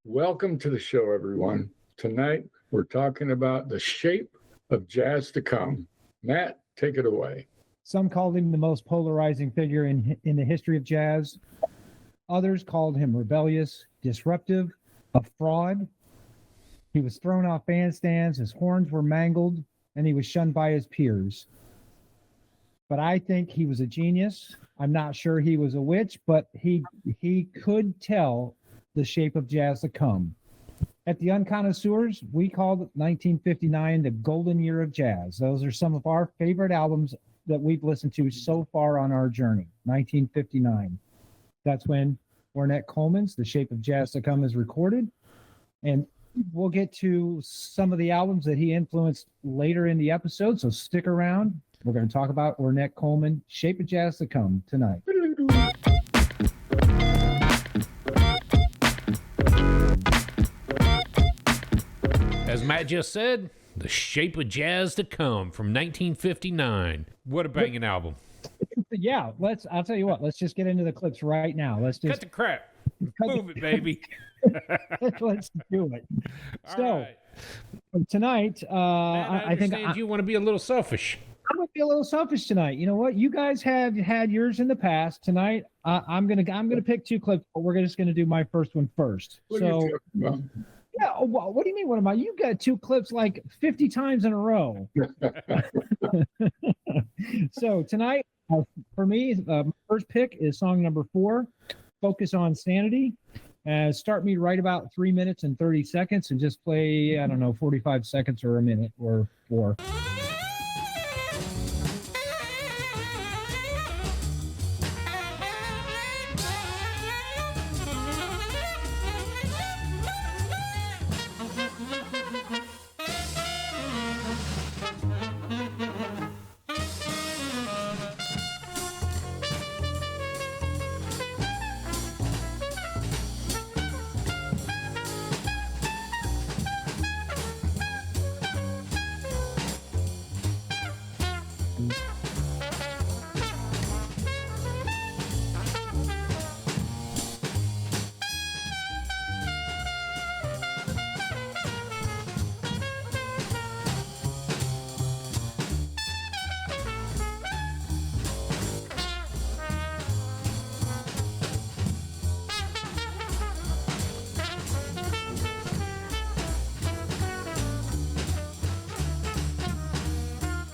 Welcome to the show, everyone. Tonight, we're talking about the shape of jazz to come. Matt, take it away. Some called him the most polarizing figure in the history of jazz. Others called him rebellious, disruptive, a fraud. He was thrown off bandstands, his horns were mangled, and he was shunned by his peers. But I think he was a genius. I'm not sure he was a witch, but he could tell the shape of jazz to come. At the Unconnoisseurs, we called 1959 the golden year of jazz. Those are some of our favorite albums that we've listened to so far on our journey. 1959. That's when Ornette Coleman's The Shape of Jazz to Come is recorded. And we'll get to some of the albums that he influenced later in the episode, so stick around. We're going to talk about Ornette Coleman, Shape of Jazz to Come tonight. As Matt just said, The Shape of Jazz to Come from 1959. What a banging album. Yeah, I'll tell you what, let's just get into the clips right now. Let's just cut the crap. Move it, baby. Let's do it. All right. Tonight, Matt, I think you want to be a little selfish. I'm gonna be a little selfish tonight. You know what? You guys have had yours in the past. Tonight, I'm gonna pick two clips, but we're just gonna do my first one first. What are you talking about? Yeah. What do you mean? What am I? You got two clips like 50 times in a row. So tonight, for me, first pick is song number 4, "Focus on Sanity." Start me right about 3 minutes and 30 seconds, and just play 45 seconds or a minute or 4.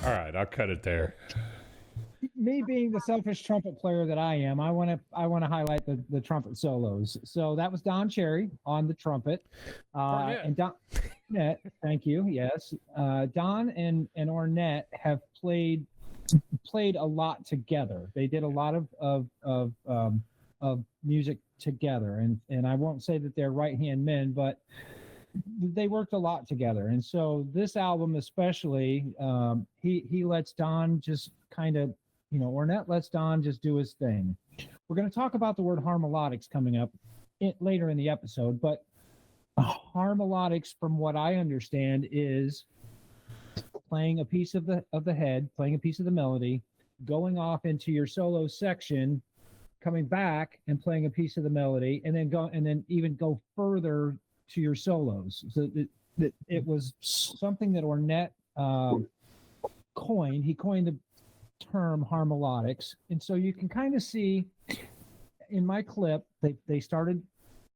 All right, I'll cut it there. Me being the selfish trumpet player that I am, I want to highlight the trumpet solos. So that was Don Cherry on the trumpet, and Don. Ornette, thank you. Yes, Don and Ornette have played a lot together. They did a lot of music together, and I won't say that they're right hand men, but they worked a lot together. And so this album especially, he lets Don just kind of, Ornette lets Don just do his thing. We're going to talk about the word harmonics coming up later in the episode, but harmonics, from what I understand, is playing a piece of the head, playing a piece of the melody, going off into your solo section, coming back and playing a piece of the melody, and then even go further to your solos. So it was something that Ornette coined. He coined the term harmonics, and so you can kind of see in my clip they started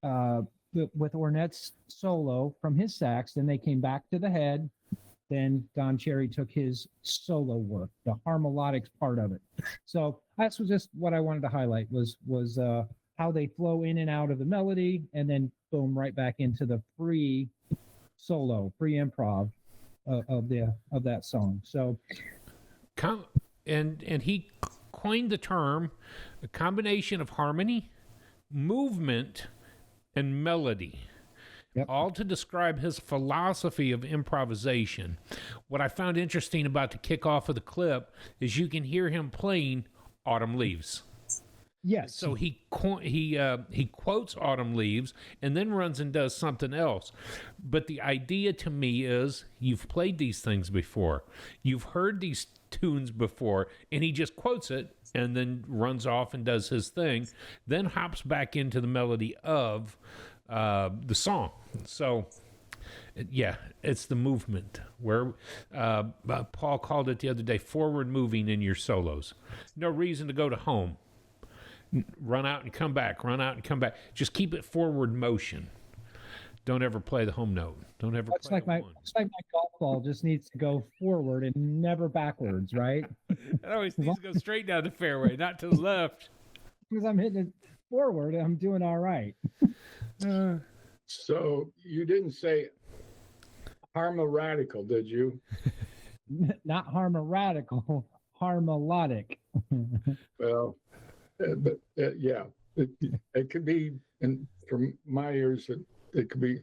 with Ornette's solo from his sax, then they came back to the head, then Don Cherry took his solo work, the harmonics part of it. So that's just what I wanted to highlight was how they flow in and out of the melody, and then boom, right back into the free improv of that song. So, and he coined the term a combination of harmony, movement, and melody. Yep. All to describe his philosophy of improvisation. What I found interesting about the kickoff of the clip is you can hear him playing "Autumn Leaves." Yes. So he quotes "Autumn Leaves" and then runs and does something else. But the idea to me is you've played these things before, you've heard these tunes before, and he just quotes it and then runs off and does his thing, then hops back into the melody of the song. So, yeah, it's the movement where Paul called it the other day, forward moving in your solos. No reason to go to home. Run out and come back, run out and come back. Just keep it forward motion. Don't ever play the home note. Don't ever It's play like the one. it's like my golf ball just needs to go forward and never backwards, right? It always needs to go straight down the fairway, not to the left. Because I'm hitting it forward, I'm doing all right. So you didn't say harmoradical, did you? Not harmoradical, harmonic. Well, but yeah, it could be, and from my ears, it could be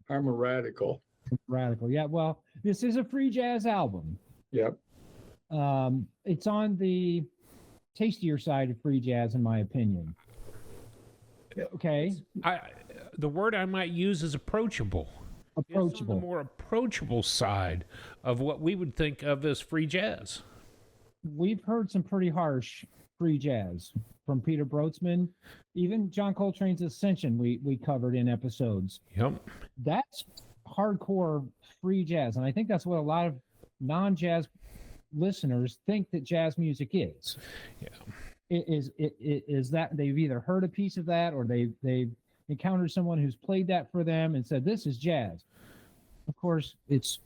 harmoradical. Radical. Yeah, well, this is a free jazz album. Yep. It's on the tastier side of free jazz, in my opinion. Okay. The word I might use is approachable. It's on Approachable. the more approachable side of what we would think of as free jazz. We've heard some pretty harsh free jazz from Peter Brotzman, even John Coltrane's Ascension we covered in episodes. Yep. That's hardcore free jazz, and I think that's what a lot of non-jazz listeners think that jazz music is. Yeah. It is that they've either heard a piece of that or they've encountered someone who's played that for them and said this is jazz. Of course, it's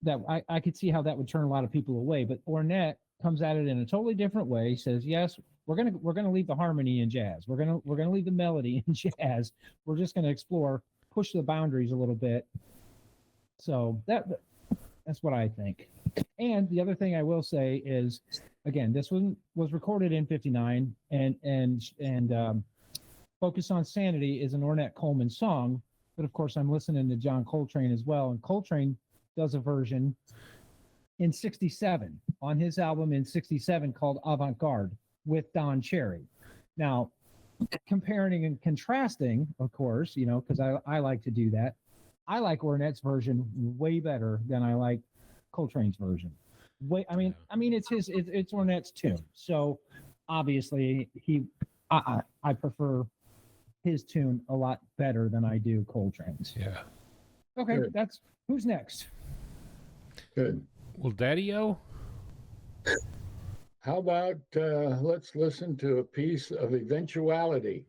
that I could see how that would turn a lot of people away, but Ornette comes at it in a totally different way. He says, yes, we're gonna leave the harmony in jazz. We're gonna leave the melody in jazz. We're just gonna explore, push the boundaries a little bit. So that's what I think. And the other thing I will say is, again, this one was recorded in '59, and "Focus on Sanity" is an Ornette Coleman song. But of course, I'm listening to John Coltrane as well, and Coltrane does a version in '67 on his album in '67 called Avant Garde with Don Cherry. Now, comparing and contrasting, of course, because I like to do that. I like Ornette's version way better than I like Coltrane's version. I mean, it's Ornette's tune, so obviously I prefer his tune a lot better than I do Coltrane's. Yeah. Okay, Good. that's who's next. Good. Well, Daddy-O? How about let's listen to a piece of Eventuality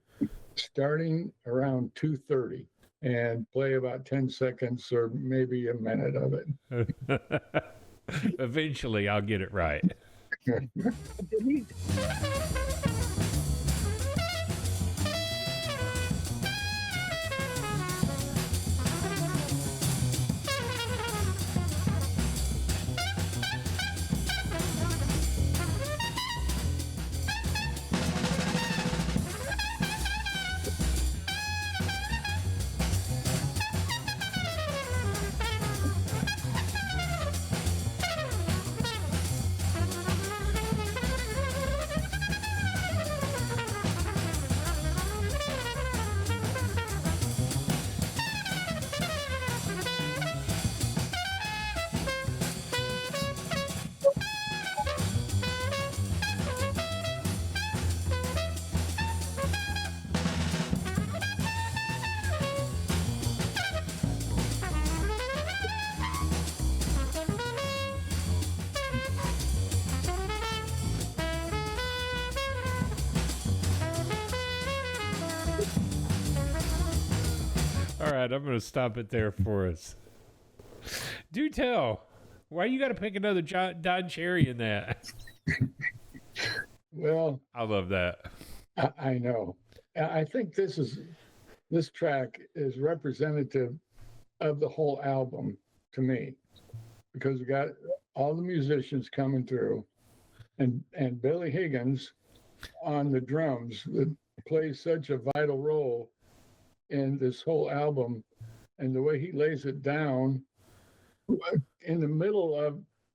starting around 2:30 and play about 10 seconds or maybe a minute of it. Eventually, I'll get it right. All right, I'm going to stop it there for us. Do tell. Why you got to pick another Don Cherry in that? Well, I love that. I know. I think this track is representative of the whole album to me, because we got all the musicians coming through, and Billy Higgins on the drums that plays such a vital role in this whole album, and the way he lays it down in the middle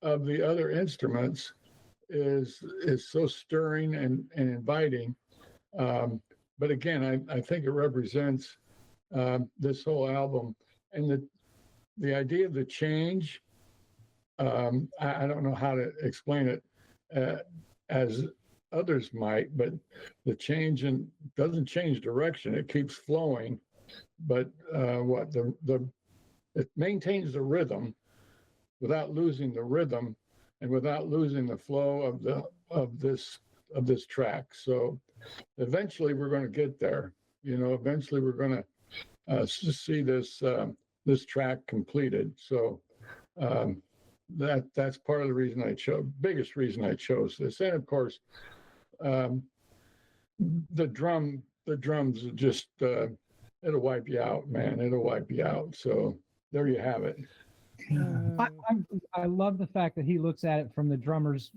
of the other instruments is so stirring and inviting. But again, I think it represents this whole album, and the idea of the change. I don't know how to explain it as others might, but the change doesn't change direction; it keeps flowing. but what the it maintains the rhythm without losing the rhythm and without losing the flow of this track. So eventually we're going to get there. Eventually we're going to see this track completed. So that's part of the reason biggest reason I chose this. And of course, the drums just it'll wipe you out, man. It'll wipe you out. So there you have it. I love the fact that he looks at it from the drummer's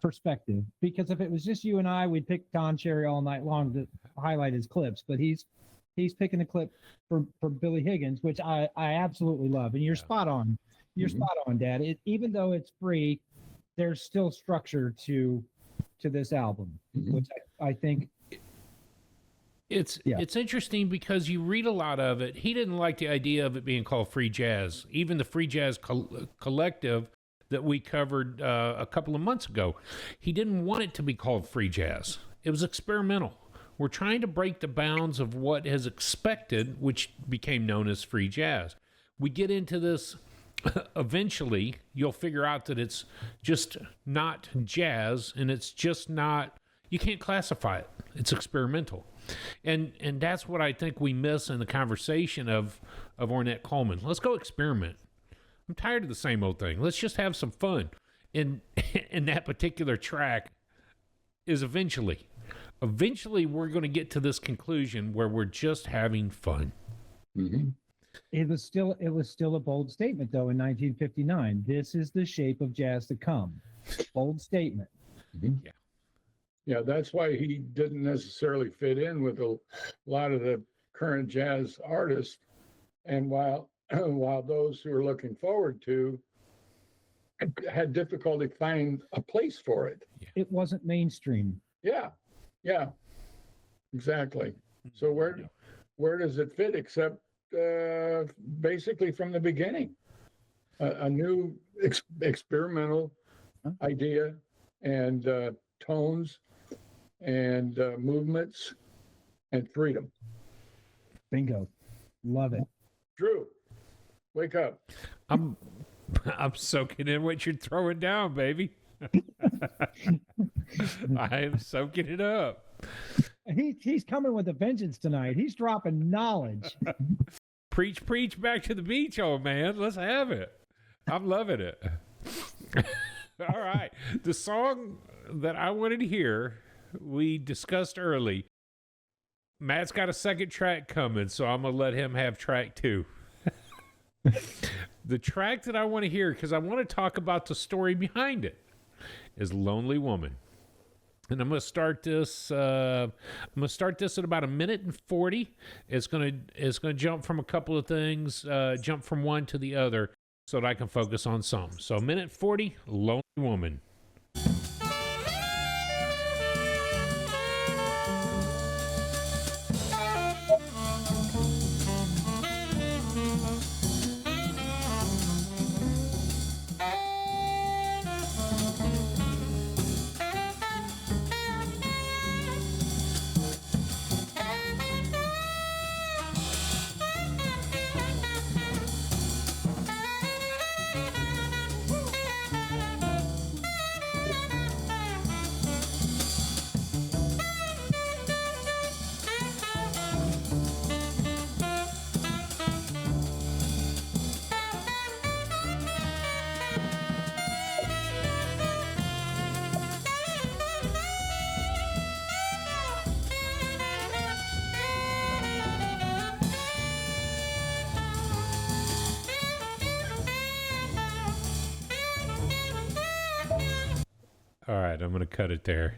perspective, because if it was just you and I, we'd pick Don Cherry all night long to highlight his clips, but he's picking a clip for Billy Higgins, which I absolutely love. And you're spot on. You're spot on, Dad. Even though it's free, there's still structure to this album, which I think it's interesting because you read a lot of it. He didn't like the idea of it being called free jazz. Even the Free Jazz Collective that we covered a couple of months ago, he didn't want it to be called free jazz. It was experimental. We're trying to break the bounds of what is expected, which became known as free jazz. We get into this, eventually you'll figure out that it's just not jazz, and it's just not, you can't classify it. It's experimental. And that's what I think we miss in the conversation of Ornette Coleman. Let's go experiment. I'm tired of the same old thing. Let's just have some fun. And that particular track is eventually we're going to get to this conclusion where we're just having fun. Mm-hmm. It was still a bold statement, though, in 1959. This is the shape of jazz to come. Bold statement. Mm-hmm. Yeah, that's why he didn't necessarily fit in with a lot of the current jazz artists. And while those who are looking forward to had difficulty finding a place for it. It wasn't mainstream. Yeah, exactly. So where does it fit except basically from the beginning? A new experimental idea and tones and movements and freedom. Bingo. Love it. Drew, wake up. I'm soaking in what you're throwing down, baby. I am soaking it up. He's coming with a vengeance tonight. He's dropping knowledge. Preach back to the beach, old man. Let's have it. I'm loving it. All right. The song that I wanted to hear, we discussed early. Matt's got a second track coming, so I'm going to let him have track 2. The track that I want to hear, because I want to talk about the story behind it, is Lonely Woman. And I'm going to start this at about 1:40. It's going to jump from a couple of things, jump from one to the other so that I can focus on some. So 1:40, Lonely Woman. All right, I'm going to cut it there.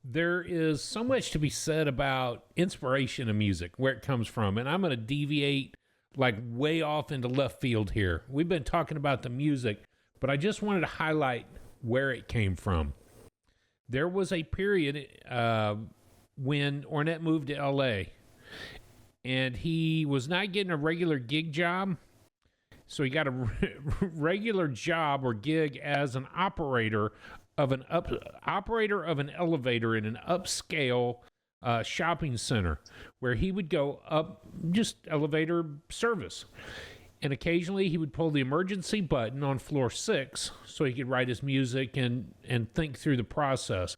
There is so much to be said about inspiration in music, where it comes from, and I'm going to deviate like way off into left field here. We've been talking about the music, but I just wanted to highlight where it came from. There was a period when Ornette moved to LA, and he was not getting a regular gig job. So he got a regular job or gig as an operator of an elevator in an upscale shopping center where he would go up just elevator service. And occasionally he would pull the emergency button on floor 6 so he could write his music and think through the process.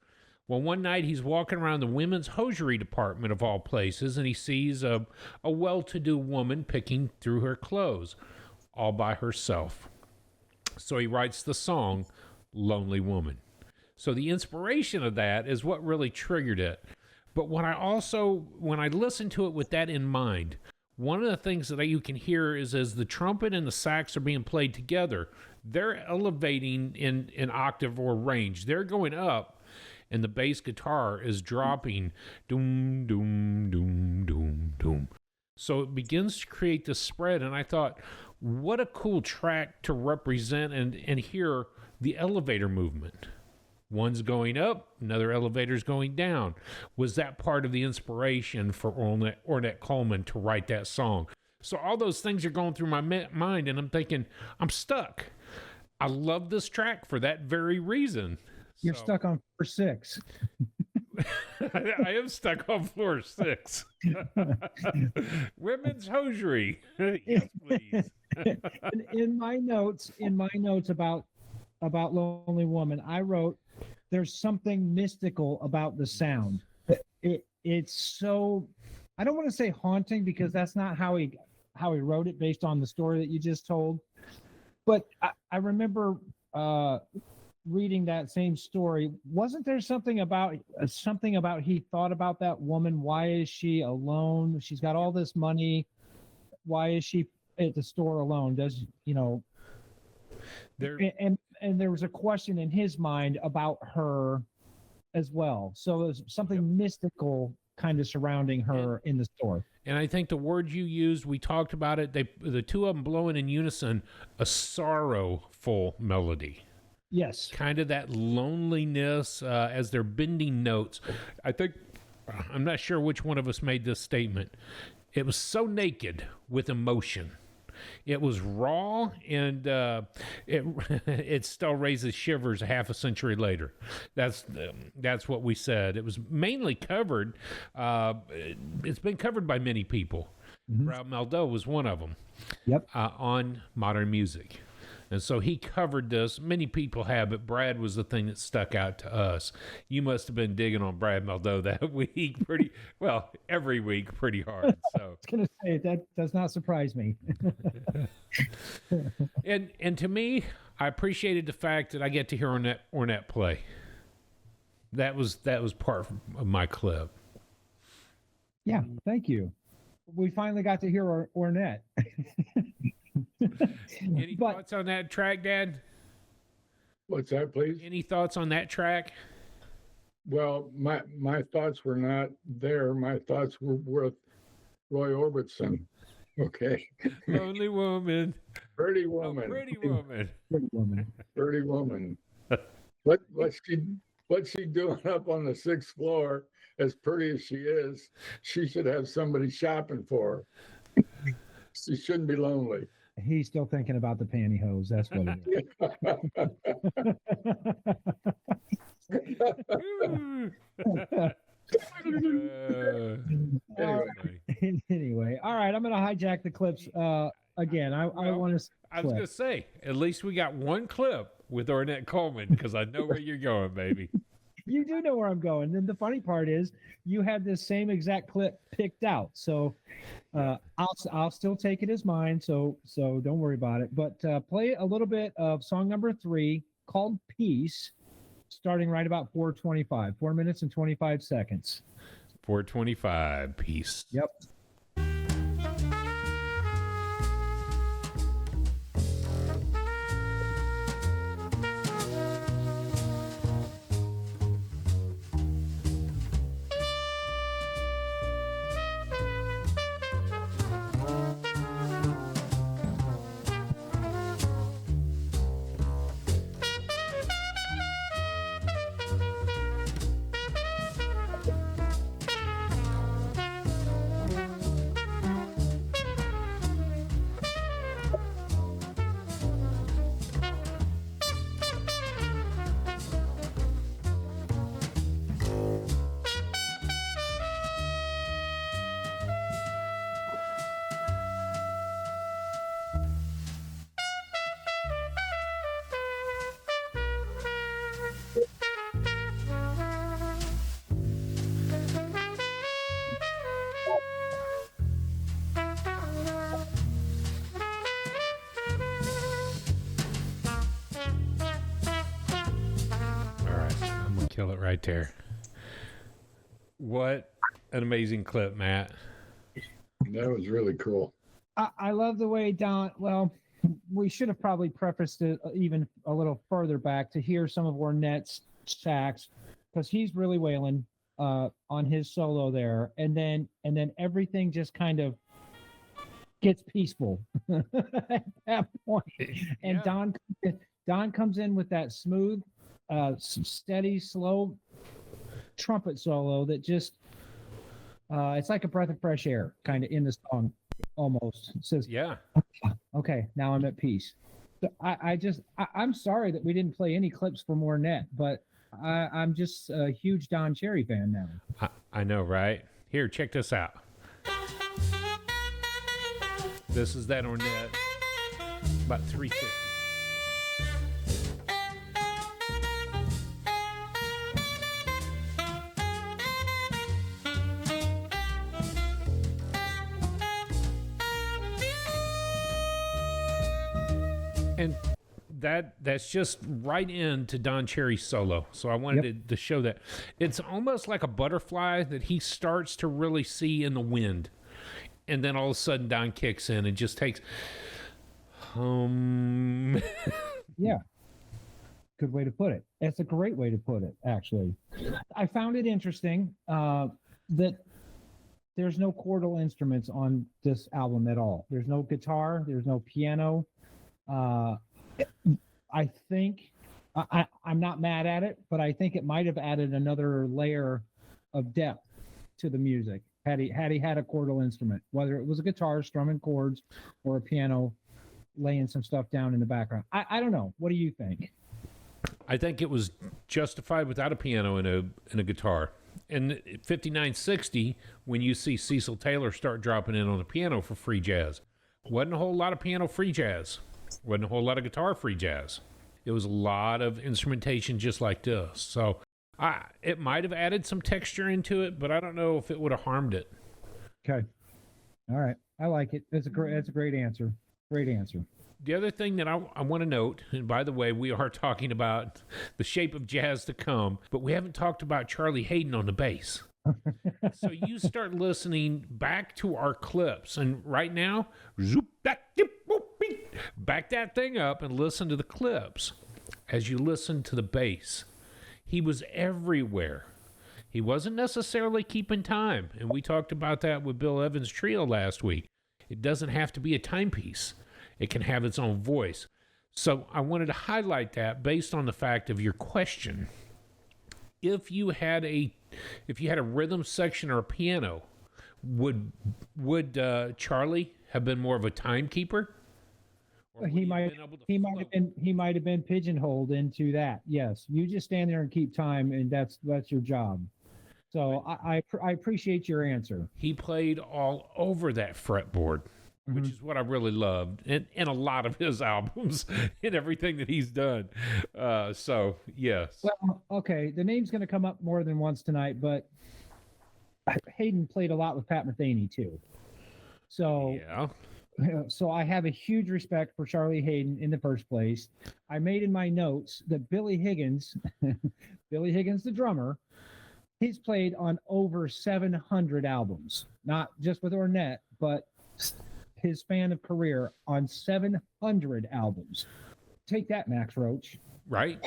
Well, one night he's walking around the women's hosiery department of all places, and he sees a well-to-do woman picking through her clothes all by herself. So he writes the song, Lonely Woman. So the inspiration of that is what really triggered it. But when I listen to it with that in mind, one of the things that you can hear is as the trumpet and the sax are being played together, they're elevating in octave or range. They're going up, and the bass guitar is dropping, doom, doom, doom, doom, doom. So it begins to create this spread, and I thought, what a cool track to represent and hear the elevator movement. One's going up, another elevator's going down. Was that part of the inspiration for Ornette Coleman to write that song? So all those things are going through my mind, and I'm thinking, I'm stuck. I love this track for that very reason. You're stuck on floor 6. I am stuck on floor 6. Women's hosiery. Yes, please. in my notes about Lonely Woman, I wrote, there's something mystical about the sound. It's so, I don't want to say haunting because that's not how he wrote it based on the story that you just told. But I remember reading that same story. Wasn't there something about he thought about that woman? Why is she alone? She's got all this money. Why is she at the store alone? And there was a question in his mind about her as well. So there's something mystical kind of surrounding her in the store. And I think the word you used, we talked about it, the two of them blowing in unison, a sorrowful melody. Yes. Kind of that loneliness as they're bending notes. I think, I'm not sure which one of us made this statement. It was so naked with emotion. It was raw, and it still raises shivers a half a century later. That's what we said. It was mainly covered. It's been covered by many people. Mm-hmm. Brad Mehldau was one of them. Yep. On Modern Music. And so he covered this. Many people have, but Brad was the thing that stuck out to us. You must have been digging on Brad Mehldau that week every week pretty hard. So I was going to say, that does not surprise me. and to me, I appreciated the fact that I get to hear Ornette play. That was part of my clip. Yeah, thank you. We finally got to hear Ornette. Any thoughts on that track, Dad? What's that, please? Any thoughts on that track? Well, my thoughts were not there. My thoughts were with Roy Orbison. Okay. Lonely woman. Pretty woman. Oh, pretty woman. Pretty woman. Pretty woman. What's she doing up on the 6th floor? As pretty as she is, she should have somebody shopping for her. She shouldn't be lonely. He's still thinking about the pantyhose. That's what it is. Anyway, all right. I'm going to hijack the clips again. I want to. I was going to say, at least we got one clip with Ornette Coleman because I know where you're going, baby. You do know where I'm going. And the funny part is you had this same exact clip picked out. So I'll still take it as mine. So don't worry about it. But play a little bit of song number 3 called Peace, starting right about 4:25, 4 minutes and 25 seconds. 4:25, Peace. Yep. kill it right there. What an amazing clip, Matt. That was really cool. I love the way Don, well, we should have probably prefaced it even a little further back to hear some of Ornette's sax, because he's really wailing on his solo there, and then everything just kind of gets peaceful at that point. And Yeah. Don comes in with that smooth, steady, slow trumpet solo that just it's like a breath of fresh air kind of in the song almost. It says, Yeah. okay, now I'm at peace. So I'm sorry that we didn't play any clips from Ornette, but I'm just a huge Don Cherry fan now. I know, right? Here, check this out. This is that Ornette, about 350. And that's just right into Don Cherry's solo. So I wanted to show that. It's almost like a butterfly that he starts to really see in the wind. And then all of a sudden Don kicks in and just takes Yeah. Good way to put it. It's a great way to put it, actually. I found it interesting that there's no chordal instruments on this album at all. There's no guitar, there's no piano. I think I'm not mad at it, but I think it might have added another layer of depth to the music had he had a chordal instrument, whether it was a guitar strumming chords or a piano laying some stuff down in the background. I don't know. What do you think? I think it was justified without a piano and a guitar. And 5960, when you see Cecil Taylor start dropping in on the piano for free jazz, wasn't a whole lot of piano free jazz. Wasn't a whole lot of guitar free jazz. It was a lot of instrumentation just like this. So it might have added some texture into it, but I don't know if it would have harmed it. Okay. All right. I like it. That's a great answer. Great answer. The other thing that I want to note, and by the way, we are talking about the shape of jazz to come, but we haven't talked about Charlie Hayden on the bass. So you start listening back to our clips, and right now, back that thing up and listen to the clips. As you listen to the bass, he was everywhere. He wasn't necessarily keeping time, and we talked about that with Bill Evans' trio last week. It doesn't have to be a timepiece. It can have its own voice. So I wanted to highlight that based on the fact of your question. If you had a rhythm section or a piano, would Charlie have been more of a timekeeper? He might have been pigeonholed into that. Yes, you just stand there and keep time, and that's your job. So I appreciate your answer. He played all over that fretboard, which is what I really loved, and a lot of his albums and everything that he's done. So yes. Well, okay, the name's going to come up more than once tonight, but Hayden played a lot with Pat Metheny too. So yeah. So I have a huge respect for Charlie Hayden in the first place. I made in my notes that Billy Higgins, the drummer, he's played on over 700 albums, not just with Ornette, but his span of career on 700 albums. Take that, Max Roach. Right?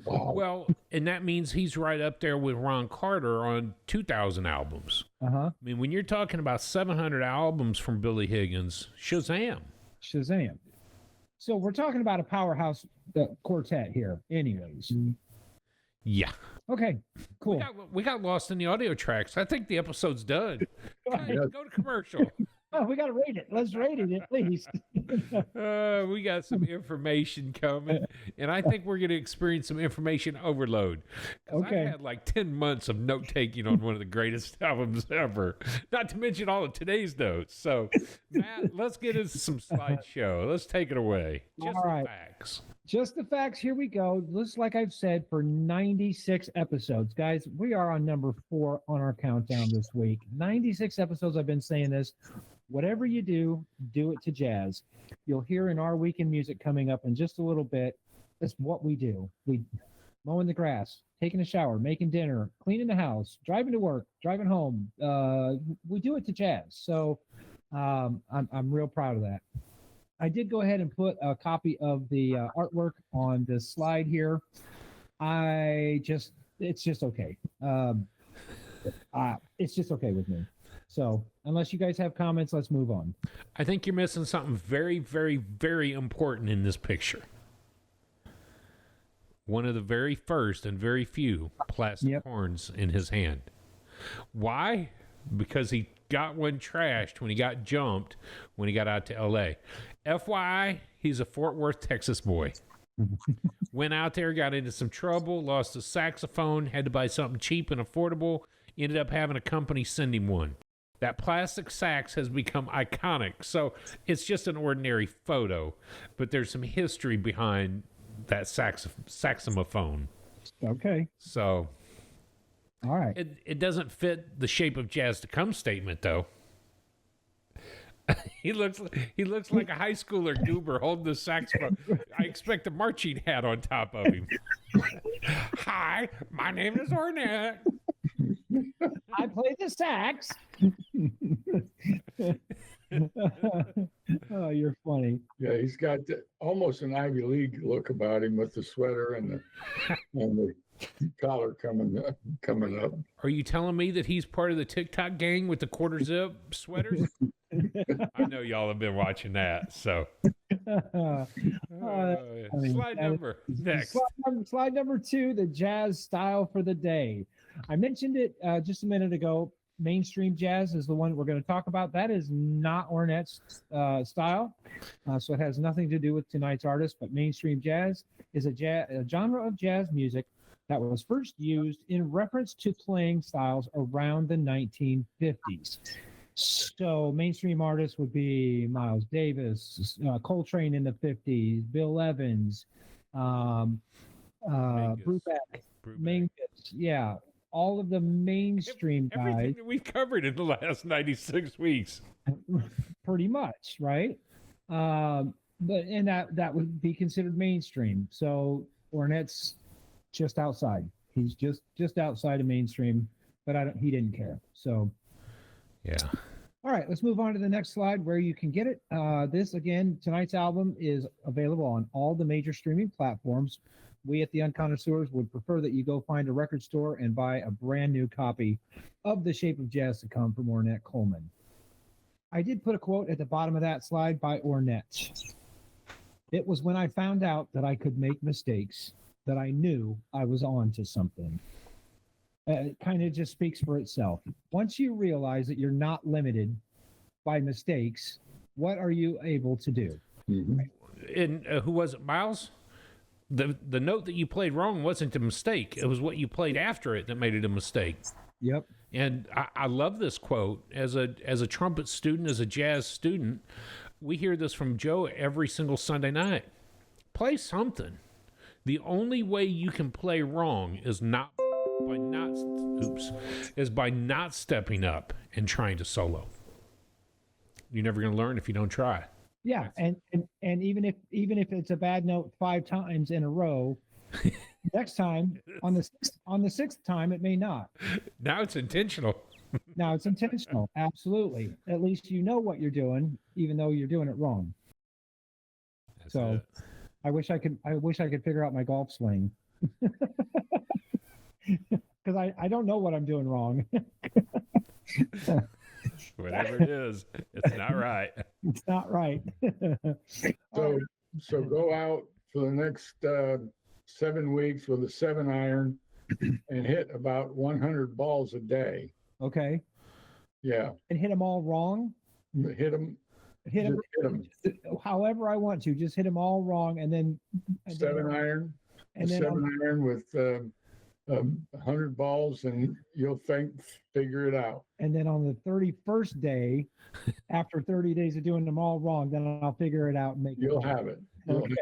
Well, and that means he's right up there with Ron Carter on 2,000 albums. Uh-huh. I mean, when you're talking about 700 albums from Billy Higgins, Shazam. So we're talking about a powerhouse quartet here anyways. Yeah. Okay, cool. We got lost in the audio tracks. I think the episode's done. Okay, go to commercial. Oh, we got to rate it. Let's rate it at least. We got some information coming, and I think we're going to experience some information overload. Okay. I had like 10 months of note-taking on one of the greatest albums ever, not to mention all of today's notes. So, Matt, let's get into some slideshow. Let's take it away. Just all right. the facts. Just the facts. Here we go. Just like I've said for 96 episodes. Guys, we are on number 4 on our countdown this week. 96 episodes I've been saying this. Whatever you do it to jazz. You'll hear in our Week in Music coming up in just a little bit That's what we do. We mowing the grass, taking a shower, making dinner, cleaning the house, driving to work, driving home. We do it to jazz. So I'm real proud of that. I did go ahead and put a copy of the artwork on the slide here. It's just okay. It's just okay with me. So unless you guys have comments, let's move on. I think you're missing something very, very, very important in this picture. One of the very first and very few plastic horns in his hand. Why? Because he got one trashed when he got jumped when he got out to L.A. FYI, he's a Fort Worth, Texas boy. Went out there, got into some trouble, lost his saxophone, had to buy something cheap and affordable, ended up having a company send him one. That plastic sax has become iconic, so it's just an ordinary photo, but there's some history behind that saxophone. Okay. So, all right. It doesn't fit the shape of jazz to come statement, though. He looks like a high schooler goober holding the saxophone. I expect a marching hat on top of him. Hi, my name is Ornette. I play the sax. Oh, you're funny. Yeah, he's got almost an Ivy League look about him with the sweater and the collar coming up. Are you telling me that he's part of the TikTok gang with the quarter zip sweaters? I know y'all have been watching that. So, slide number next. Slide number 2, the jazz style for the day. I mentioned it just a minute ago. Mainstream jazz is the one we're going to talk about. That is not Ornette's style, so it has nothing to do with tonight's artist. But mainstream jazz is a genre of jazz music that was first used in reference to playing styles around the 1950s. So mainstream artists would be Miles Davis, Coltrane in the 50s, Bill Evans, Brubeck, Mingus, yeah. All of the mainstream guys. Everything that we've covered in the last 96 weeks. Pretty much, right? But that would be considered mainstream. So Ornette's just outside. He's just outside of mainstream, but he didn't care. So yeah. All right, let's move on to the next slide where you can get it. This again, tonight's album is available on all the major streaming platforms. We at the Unconnoisseurs would prefer that you go find a record store and buy a brand new copy of The Shape of Jazz to Come from Ornette Coleman. I did put a quote at the bottom of that slide by Ornette. It was when I found out that I could make mistakes that I knew I was on to something. It kind of just speaks for itself. Once you realize that you're not limited by mistakes, what are you able to do? Mm-hmm. And who was it, Miles? The note that you played wrong wasn't a mistake. It was what you played after it that made it a mistake. Yep. And I love this quote. As a trumpet student, as a jazz student, we hear this from Joe every single Sunday night. Play something. The only way you can play wrong is by not stepping up and trying to solo. You're never going to learn if you don't try. Yeah, and even if it's a bad note 5 times in a row, next time on the sixth time it may not. Now it's intentional. Now it's intentional. Absolutely. At least you know what you're doing, even though you're doing it wrong. That's so it. I wish I could figure out my golf swing. Because I don't know what I'm doing wrong. Whatever it is, it's not right. It's not right. So go out for the next 7 weeks with a 7-iron and hit about 100 balls a day. Okay. Yeah. And hit them all wrong? Hit them. Hit them. However I want to. Just hit them all wrong, and then 7-iron. And then 7-iron with 100 balls, and you'll figure it out. And then on the 31st day, after 30 days of doing them all wrong, then I'll figure it out and make You'll have it. Okay.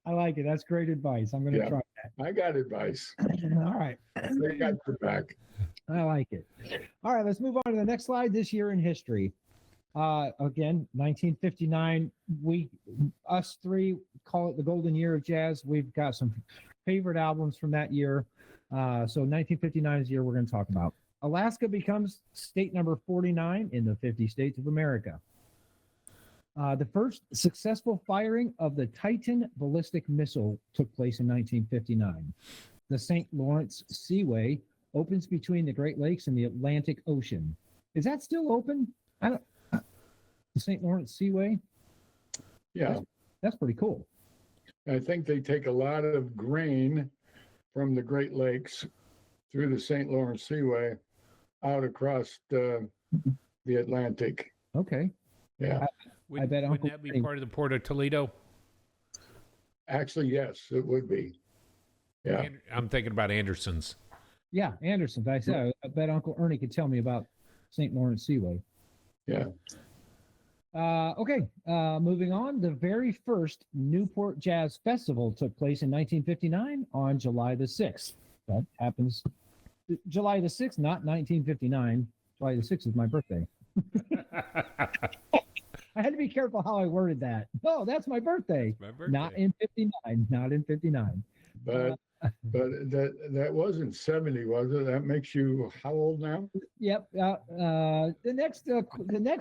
I like it. That's great advice. I'm going to try that. I got advice. All right. They got your back. I like it. All right, let's move on to the next slide. This year in history. Again, 1959. Us three call it the golden year of jazz. We've got some favorite albums from that year. So 1959 is the year we're going to talk about. Alaska becomes state number 49 in the 50 states of America. The first successful firing of the Titan ballistic missile took place in 1959. The St. Lawrence Seaway opens between the Great Lakes and the Atlantic Ocean. Is that still open? The St. Lawrence Seaway? Yeah. That's pretty cool. I think they take a lot of grain from the Great Lakes through the St. Lawrence Seaway out across the Atlantic. Okay. Yeah. I bet wouldn't that be part of the Port of Toledo? Actually, yes, it would be. Yeah. I'm thinking about Anderson's. Yeah, Anderson's. I said, I bet Uncle Ernie could tell me about St. Lawrence Seaway. Yeah. Okay, moving on. The very first Newport Jazz Festival took place in 1959 on July the 6th. That happens July the 6th, not 1959. July the 6th is my birthday. I had to be careful how I worded that. Oh, that's my birthday. My birthday. Not in 59. Not in 59. But that wasn't 70, was it? That makes you how old now? Yep. The next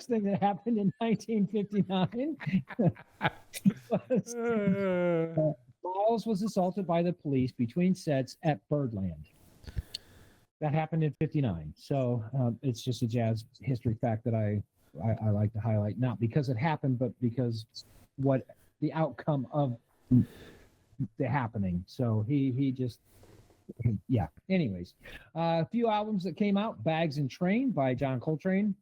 thing that happened in 1959 was Miles was assaulted by the police between sets at Birdland. That happened in 59. So it's just a jazz history fact that I like to highlight, not because it happened, but because what the outcome of the happening. So he just, yeah. Anyways, a few albums that came out: Bags and Train by John Coltrane,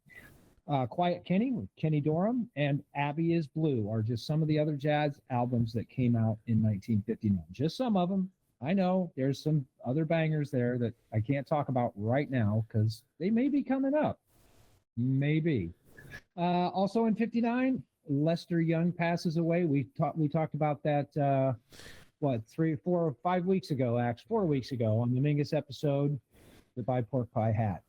Quiet Kenny with Kenny Dorham, and Abbey is Blue are just some of the other jazz albums that came out in 1959. Just some of them. I know there's some other bangers there that I can't talk about right now because they may be coming up. Maybe. Also in 59, Lester Young passes away. We talked about that 3, 4, or 5 weeks ago, actually 4 weeks ago on the Mingus episode, the Buy Pork Pie Hat.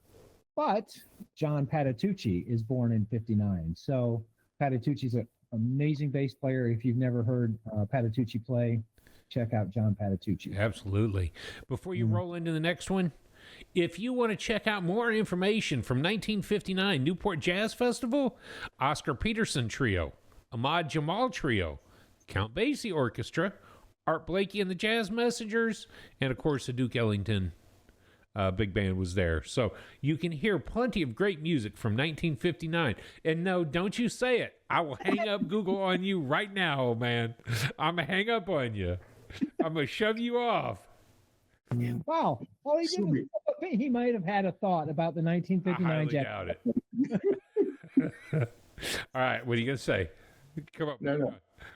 But John Patitucci is born in 59. So Patitucci's an amazing bass player. If you've never heard Patitucci play, check out John Patitucci. Absolutely. Before you roll into the next one, if you want to check out more information from 1959 Newport Jazz Festival, Oscar Peterson Trio, Ahmad Jamal Trio, Count Basie Orchestra, Art Blakey and the Jazz Messengers, and of course the Duke Ellington big band was there. So you can hear plenty of great music from 1959. And no, don't you say it. I will hang up Google on you right now, old man. I'm going to hang up on you. I'm going to shove you off. Wow. All he did was, he might have had a thought about the 1959 jazz. I doubt it. All right, what are you going to say? Come on. No.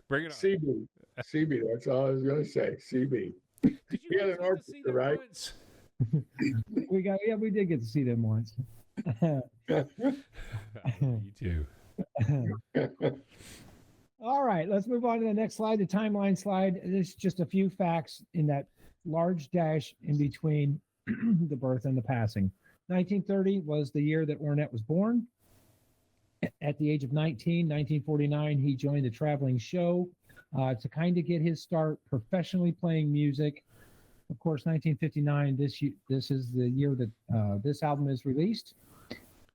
Bring it on. CB, that's all I was going to say. CB. Did you had an orchestra, right? Once? We did get to see them once. You too. All right, let's move on to the next slide, the timeline slide. There's just a few facts in that large dash in between the birth and the passing. 1930 was the year that Ornette was born. At the age of 1949, he joined the traveling show to kind of get his start professionally playing music. Of course, 1959, this is the year that this album is released.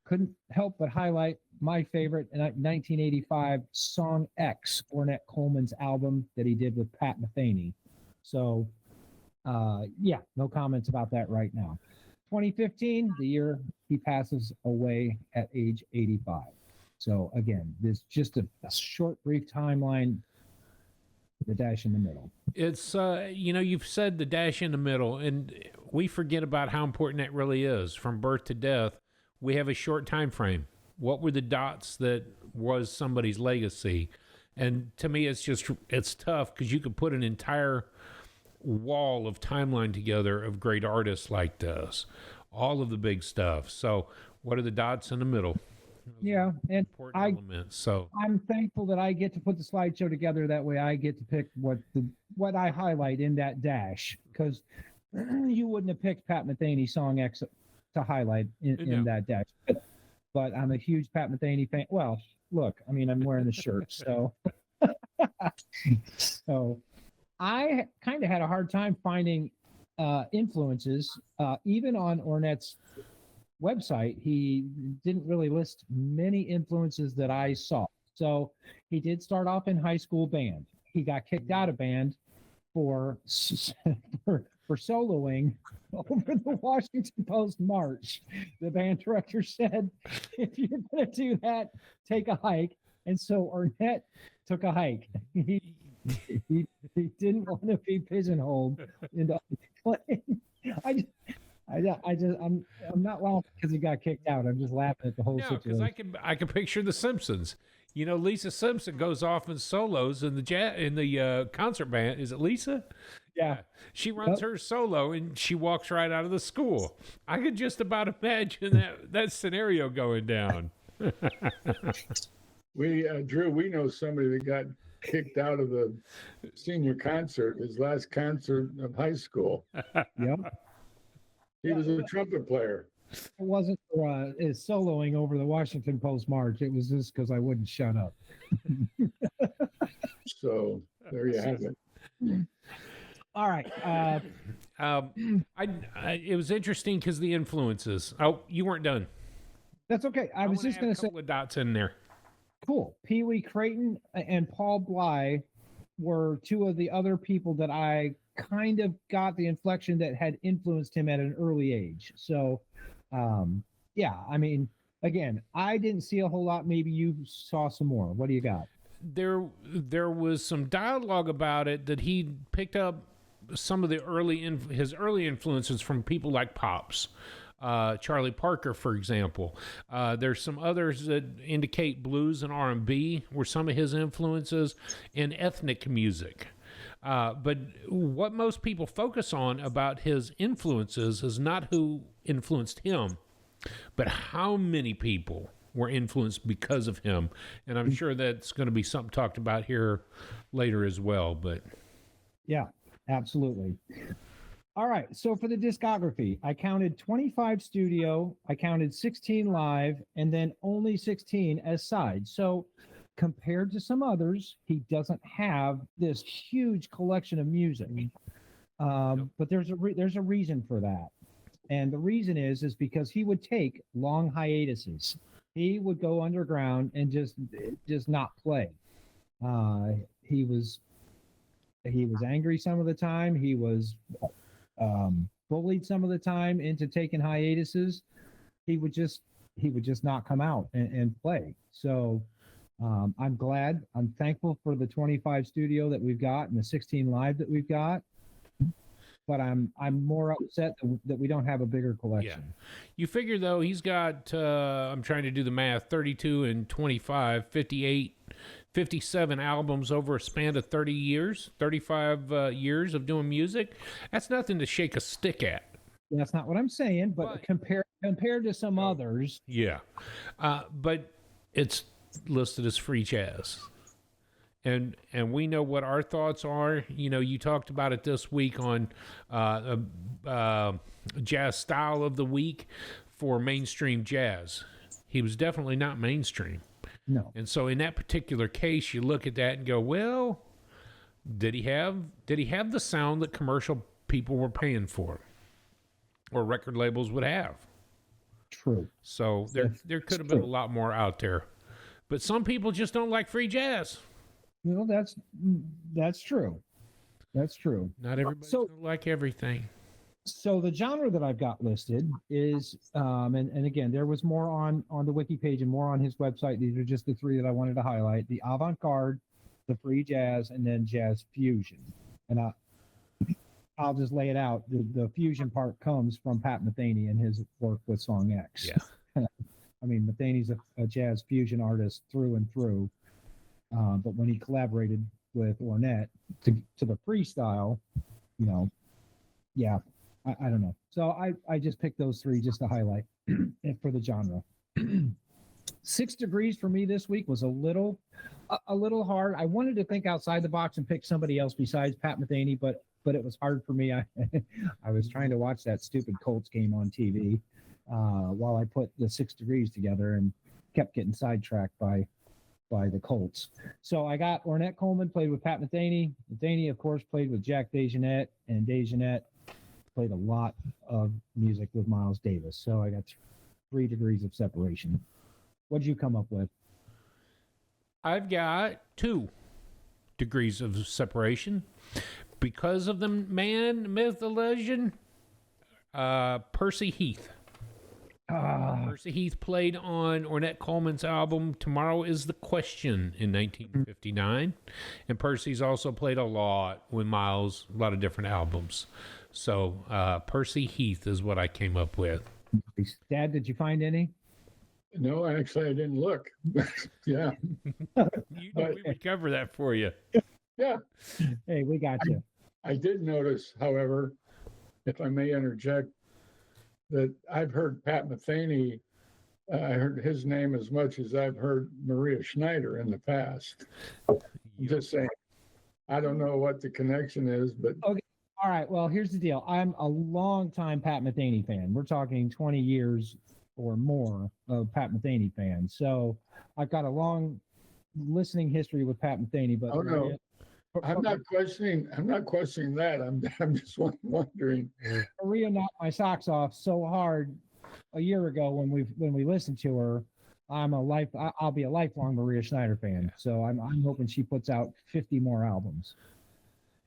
Couldn't help but highlight my favorite 1985 Song X, Ornette Coleman's album that he did with Pat Metheny. So, yeah, no comments about that right now. 2015, the year he passes away at age 85. So, again, this just a short, brief timeline. The dash in the middle. It's, you've said the dash in the middle, and we forget about how important that really is. From birth to death, we have a short time frame. What were the dots that was somebody's legacy? And to me, it's tough because you could put an entire wall of timeline together of great artists like this, all of the big stuff. So what are the dots in the middle? Yeah, and elements. So I'm thankful that I get to put the slideshow together. That way, I get to pick what I highlight in that dash, because you wouldn't have picked Pat Metheny Song X to highlight in that dash. but I'm a huge Pat Metheny fan. Well, look, I mean, I'm wearing the shirt, so so I kind of had a hard time finding influences, even on Ornette's website. He didn't really list many influences that I saw. So he did start off in high school band. He got kicked out of band for for soloing over the Washington Post march. The band director said, "If you're going to do that, take a hike." And so Ornette took a hike. He didn't want to be pigeonholed into playing. I'm not laughing because he got kicked out. I'm just laughing at the whole No, because situation. I can picture The Simpsons. You know, Lisa Simpson goes off in solos in the concert band. Is it Lisa? Yeah. She runs her solo and she walks right out of the school. I could just about imagine that scenario going down. Drew, we know somebody that got kicked out of the senior concert, his last concert of high school. Yep. He was a trumpet player. It wasn't for his soloing over the Washington Post march. It was just because I wouldn't shut up. So there you have it. All right. It was interesting because the influences. Oh, you weren't done. That's okay. I was just going to say, a couple of dots in there. cool. Pee Wee Creighton and Paul Bly were two of the other people that I kind of got the inflection that had influenced him at an early age. So, yeah, I mean, again, I didn't see a whole lot. Maybe you saw some more. What do you got? There was some dialogue about it that he picked up some of the his early influences from people like Pops. Charlie Parker, for example. There's some others that indicate blues and R&B were some of his influences, and ethnic music. But what most people focus on about his influences is not who influenced him, but how many people were influenced because of him. And I'm sure that's going to be something talked about here later as well. But yeah, absolutely. All right. So for the discography, I counted 25 studio, I counted 16 live, and then only 16 as sides. So compared to some others, he doesn't have this huge collection of music. But there's a reason for that. And the reason is because he would take long hiatuses. He would go underground and just not play. He was angry some of the time. He was bullied some of the time into taking hiatuses. He would just not come out and play. So I'm thankful for the 25 studio that we've got and the 16 live that we've got. But I'm more upset that we don't have a bigger collection. yeah, you figure though he's got I'm trying to do the math, 32 and 25, 58, 57 albums over a span of 30 years, 35 years of doing music. That's nothing to shake a stick at. That's not what I'm saying, but compared to some others. Yeah, but it's listed as free jazz. And we know what our thoughts are. You know, you talked about it this week on Jazz Style of the Week for mainstream jazz. He was definitely not mainstream. No. And so in that particular case, you look at that and go, well, did he have the sound that commercial people were paying for, or record labels would have? True. So there could have been a lot more out there. But some people just don't like free jazz. Well, that's true. That's true. Not everybody's gonna like everything. So the genre that I've got listed is, and again, there was more on the wiki page and more on his website. These are just the three that I wanted to highlight: the avant-garde, the free jazz, and then jazz fusion. And I'll just lay it out. The fusion part comes from Pat Metheny and his work with Song X. Yeah. I mean, Metheny's a jazz fusion artist through and through. But when he collaborated with Ornette to the freestyle, you know, yeah, I don't know. So I just picked those three just to highlight for the genre. 6 Degrees for me this week was a little hard. I wanted to think outside the box and pick somebody else besides Pat Metheny, but it was hard for me. I was trying to watch that stupid Colts game on TV. while I put the 6 Degrees together and kept getting sidetracked by the Colts. So I got Ornette Coleman played with Pat Metheny. Metheny, of course, played with Jack DeJohnette, and DeJohnette played a lot of music with Miles Davis. So I got 3 degrees of separation. What did you come up with? I've got 2 degrees of separation because of the man, myth, the legend, Percy Heath. Percy Heath played on Ornette Coleman's album Tomorrow is the Question in 1959. And Percy's also played a lot with Miles, a lot of different albums. So Percy Heath is what I came up with. Dad, did you find any? No, actually, I didn't look. Yeah. We would cover that for you. Yeah. Hey, we got you. I did notice, however, if I may interject, that I've heard Pat Metheny. I heard his name as much as I've heard Maria Schneider in the past. I'm just saying. I don't know what the connection is, but Okay. All right. Well, here's the deal. I'm a longtime Pat Metheny fan. We're talking 20 years or more of Pat Metheny fan. So I've got a long listening history with Pat Metheny. But oh no, I'm not questioning that. I'm just wondering. Maria knocked my socks off so hard a year ago when we listened to her. I'll be a lifelong Maria Schneider fan. So I'm hoping she puts out 50 more albums.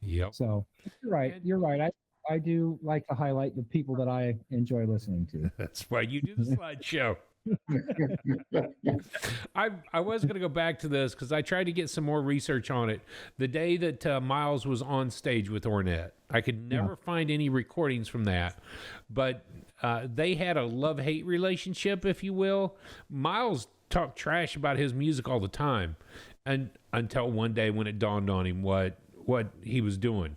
Yep. So you're right. I do like to highlight the people that I enjoy listening to. That's why you do the slideshow. I was going to go back to this because I tried to get some more research on it. The day that Miles was on stage with Ornette, I could never find any recordings from that, but they had a love-hate relationship, if you will. Miles talked trash about his music all the time, and until one day when it dawned on him what he was doing.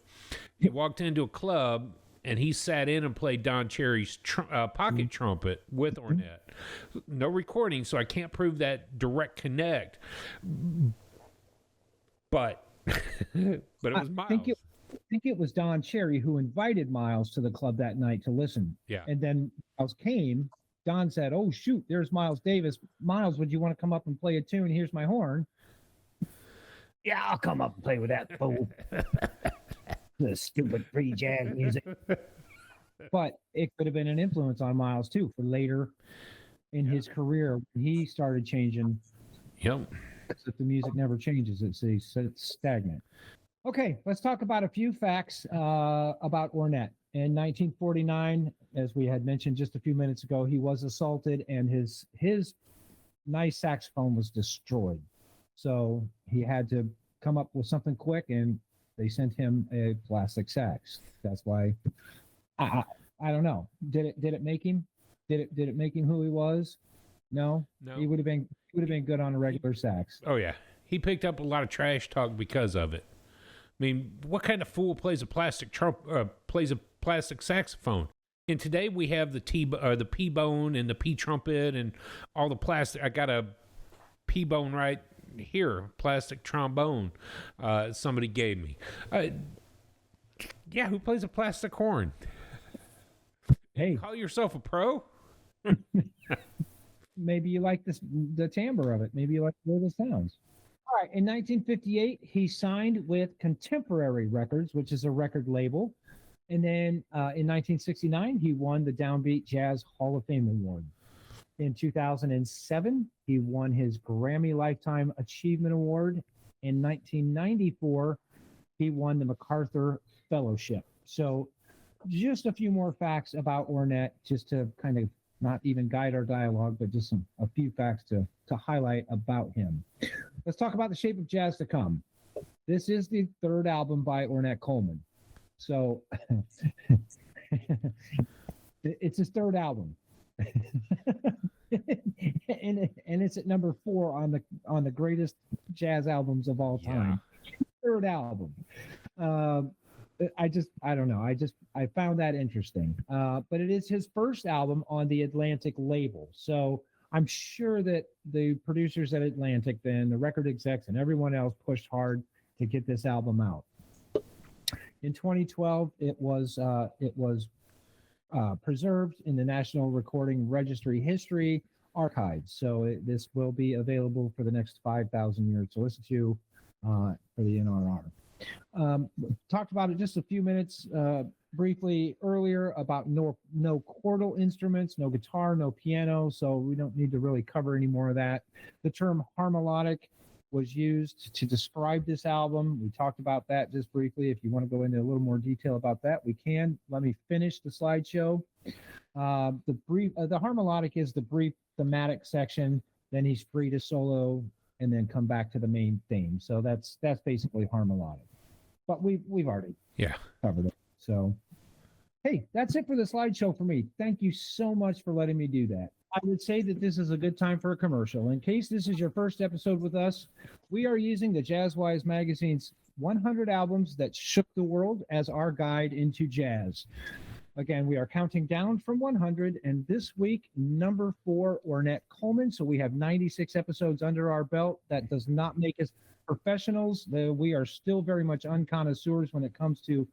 He walked into a club and he sat in and played Don Cherry's pocket trumpet with Ornette. No recording, so I can't prove that direct connect. But it was Miles. I think it was Don Cherry who invited Miles to the club that night to listen. Yeah. And then Miles came. Don said, "Oh shoot, there's Miles Davis. Miles, would you want to come up and play a tune? Here's my horn." Yeah, I'll come up and play with that fool. The stupid free jazz music. But it could have been an influence on Miles too for later in his career. He started changing. Yep. If the music never changes, it's stagnant. Okay, let's talk about a few facts about Ornette. In 1949, as we had mentioned just a few minutes ago, he was assaulted and his nice saxophone was destroyed. So he had to come up with something quick, and they sent him a plastic sax. That's why I don't know. Did it make him? Did it make him who he was? No. He would have been good on a regular sax. Oh yeah, he picked up a lot of trash talk because of it. I mean, what kind of fool plays a plastic saxophone? And today we have the P-bone and the P trumpet and all the plastic. I got a P-bone right here, plastic trombone. Somebody gave me. Yeah, who plays a plastic horn? Hey, call yourself a pro? Maybe you like the timbre of it. Maybe you like the way this sounds. All right. In 1958, he signed with Contemporary Records, which is a record label. And then in 1969, he won the Downbeat Jazz Hall of Fame Award. In 2007, he won his Grammy Lifetime Achievement Award. In 1994, he won the MacArthur Fellowship. So just a few more facts about Ornette, just to kind of not even guide our dialogue, but just a few facts to highlight about him. Let's talk about The Shape of Jazz to Come. This is the third album by Ornette Coleman. So it's his third album. and it's at number 4 on the greatest jazz albums of all time. Yeah. Third album. I don't know. I found that interesting. But it is his first album on the Atlantic label. So I'm sure that the producers at Atlantic, then the record execs and everyone else pushed hard to get this album out. In 2012, it was preserved in the National Recording Registry History Archives. So this will be available for the next 5,000 years to listen to for the NRR. Talked about it just a few minutes briefly earlier about no chordal instruments, no guitar, no piano, so we don't need to really cover any more of that. The term harmonic was used to describe this album. We talked about that just briefly. If you want to go into a little more detail about that, we can. Let me finish the slideshow. The harmonic is the brief thematic section. Then he's free to solo and then come back to the main theme. So that's basically harmonic. But we've already covered it. So, hey, that's it for the slideshow for me. Thank you so much for letting me do that. I would say that this is a good time for a commercial. In case this is your first episode with us, we are using the JazzWise magazine's 100 albums that shook the world as our guide into jazz. Again, we are counting down from 100, and this week, number 4, Ornette Coleman. So we have 96 episodes under our belt. That does not make us professionals. We are still very much unconnoisseurs when it comes to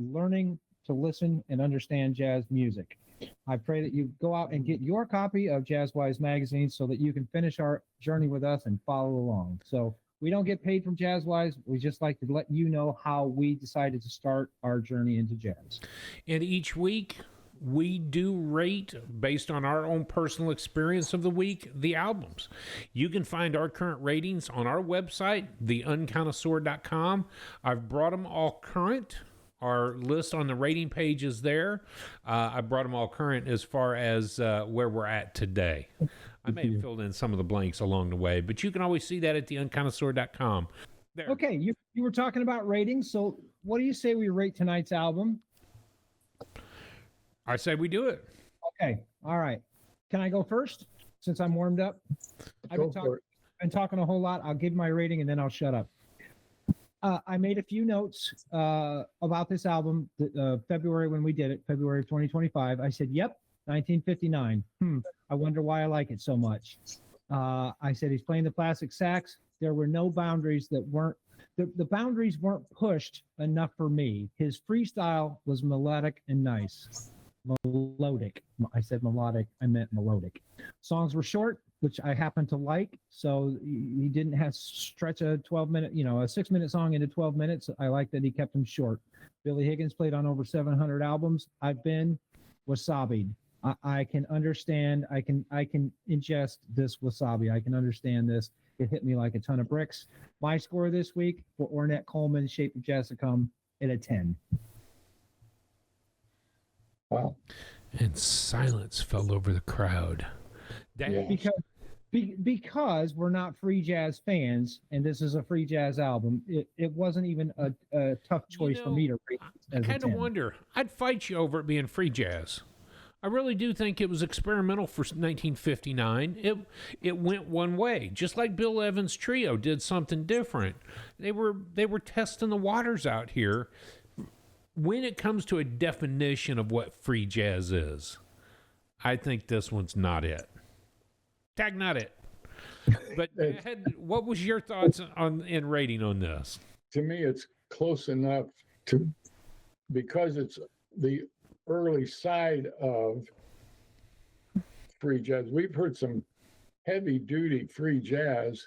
learning to listen and understand jazz music. I pray that you go out and get your copy of JazzWise magazine so that you can finish our journey with us and follow along. So we don't get paid from JazzWise. We just like to let you know how we decided to start our journey into jazz. And each week, we do rate, based on our own personal experience of the week, the albums. You can find our current ratings on our website, theunconnoisseur.com. I've brought them all current. Our list on the rating page is there. I brought them all current as far as where we're at today. I may have filled in some of the blanks along the way, but you can always see that at theunconnoisseur.com. There. Okay, you were talking about ratings, so what do you say we rate tonight's album? I say we do it. Okay, all right. Can I go first since I'm warmed up? I've been talking a whole lot. I'll give my rating and then I'll shut up. I made a few notes about this album, February when we did it, February of 2025. I said, yep, 1959. I wonder why I like it so much. I said he's playing the classic sax. There were no boundaries that weren't, the boundaries weren't pushed enough for me. His freestyle was melodic and nice. Melodic. I said melodic, I meant melodic. Songs were short, which I happen to like. So he didn't have stretch a 12-minute, a 6-minute song into 12 minutes. I like that he kept them short. Billy Higgins played on over 700 albums. I've been wasabi'd. I can understand. I can ingest this wasabi. I can understand this. It hit me like a ton of bricks. My score this week for Ornette Coleman, Shape of Jazz to Come, at a 10. Wow. And silence fell over the crowd. Because we're not free jazz fans, and this is a free jazz album, it wasn't even a tough choice for me to rate. I kind of wonder. I'd fight you over it being free jazz. I really do think it was experimental for 1959. It went one way, just like Bill Evans' trio did something different. They were testing the waters out here. When it comes to a definition of what free jazz is, I think this one's not it. Tag not it. But what was your thoughts in rating on this? To me, it's close enough to, because it's the early side of free jazz. We've heard some heavy duty free jazz,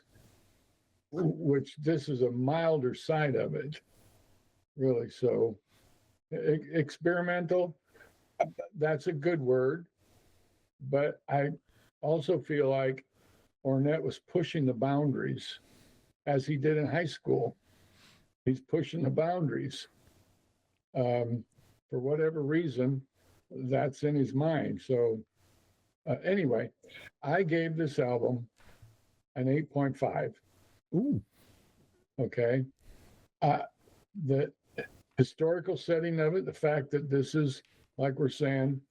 which this is a milder side of it, really. So experimental, that's a good word, but I also feel like Ornette was pushing the boundaries as he did in high school. He's pushing the boundaries. For whatever reason, that's in his mind. So anyway, I gave this album an 8.5. Ooh. Okay. The historical setting of it, the fact that this is, like we're saying,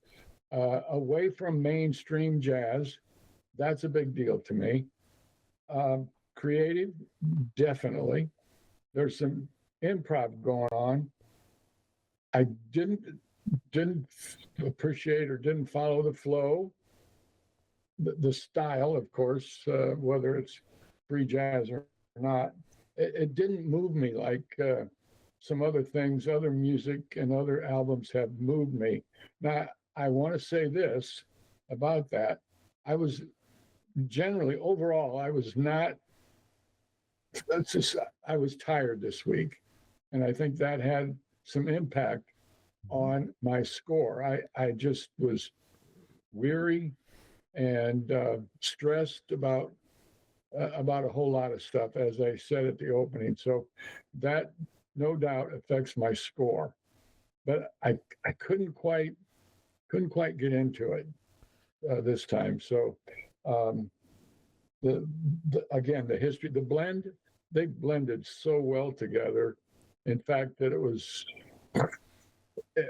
away from mainstream jazz, that's a big deal to me. Creative, definitely. There's some improv going on. I didn't appreciate or didn't follow the flow, the style, of course, whether it's free jazz or not. It didn't move me like some other things, other music and other albums have moved me. Now, I want to say this about that. I was generally, overall, I was not, I was tired this week. And I think that had some impact on my score. I just was weary and stressed about a whole lot of stuff, as I said at the opening. So that no doubt affects my score. But I couldn't quite get into it this time. So again, the history, the blend, they blended so well together. In fact, that it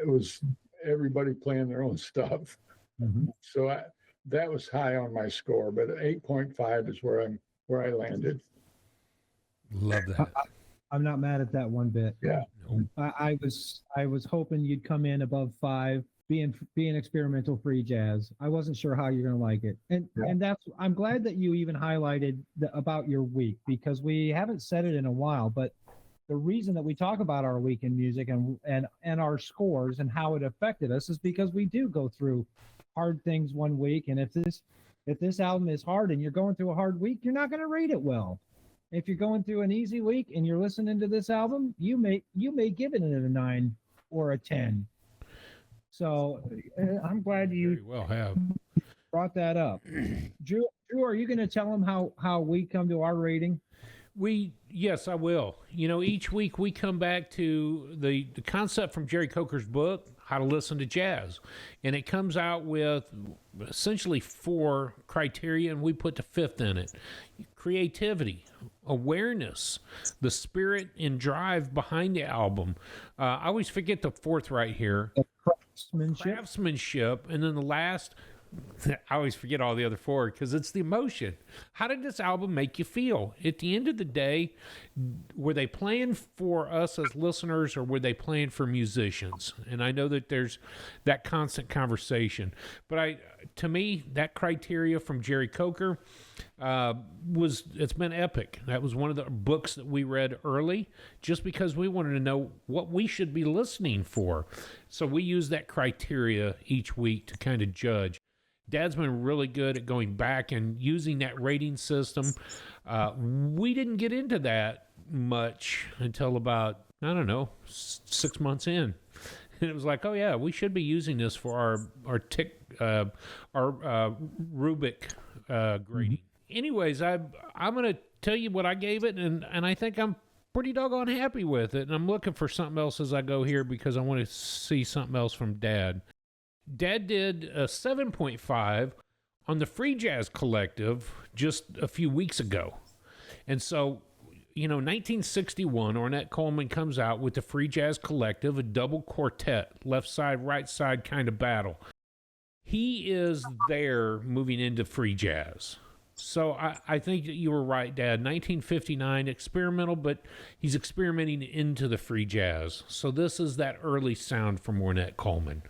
was everybody playing their own stuff. Mhm. So that was high on my score, but 8.5 is where I landed. Love that. I'm not mad at that one bit. Yeah. No. I was hoping you'd come in above 5, being experimental free jazz. I wasn't sure how you're going to like it, and Yeah. and I'm glad that you even highlighted about your week, because we haven't said it in a while. But the reason that we talk about our week in music and our scores and how it affected us is because we do go through hard things one week, and if this album is hard and you're going through a hard week, you're not going to rate it well. If you're going through an easy week and you're listening to this album, you may give it a 9 or a 10. So I'm glad Very you well have. brought that up. Drew, are you going to tell them how we come to our rating? Yes, I will. Each week we come back to the concept from Jerry Coker's book, How to Listen to Jazz. And it comes out with essentially 4 criteria, and we put the 5th in it. Creativity, awareness, the spirit and drive behind the album. I always forget the 4th right here. Craftsmanship. And then the last, I always forget all the other 4 because it's the emotion. How did this album make you feel? At the end of the day, were they playing for us as listeners, or were they playing for musicians? And I know that there's that constant conversation. But to me, that criteria from Jerry Coker it's been epic. That was one of the books that we read early, just because we wanted to know what we should be listening for. So we use that criteria each week to kind of judge. Dad's been really good at going back and using that rating system. We didn't get into that much until about, 6 months in. And it was like, oh yeah, we should be using this for our Rubik grading. Anyways, I'm going to tell you what I gave it, and I think I'm pretty doggone happy with it. And I'm looking for something else as I go here, because I want to see something else from Dad. Dad did a 7.5 on the Free Jazz Collective just a few weeks ago. And so, 1961, Ornette Coleman comes out with the Free Jazz Collective, a double quartet, left side, right side kind of battle. He is there moving into free jazz. So I think that you were right, Dad. 1959, experimental, but he's experimenting into the free jazz. So this is that early sound from Ornette Coleman.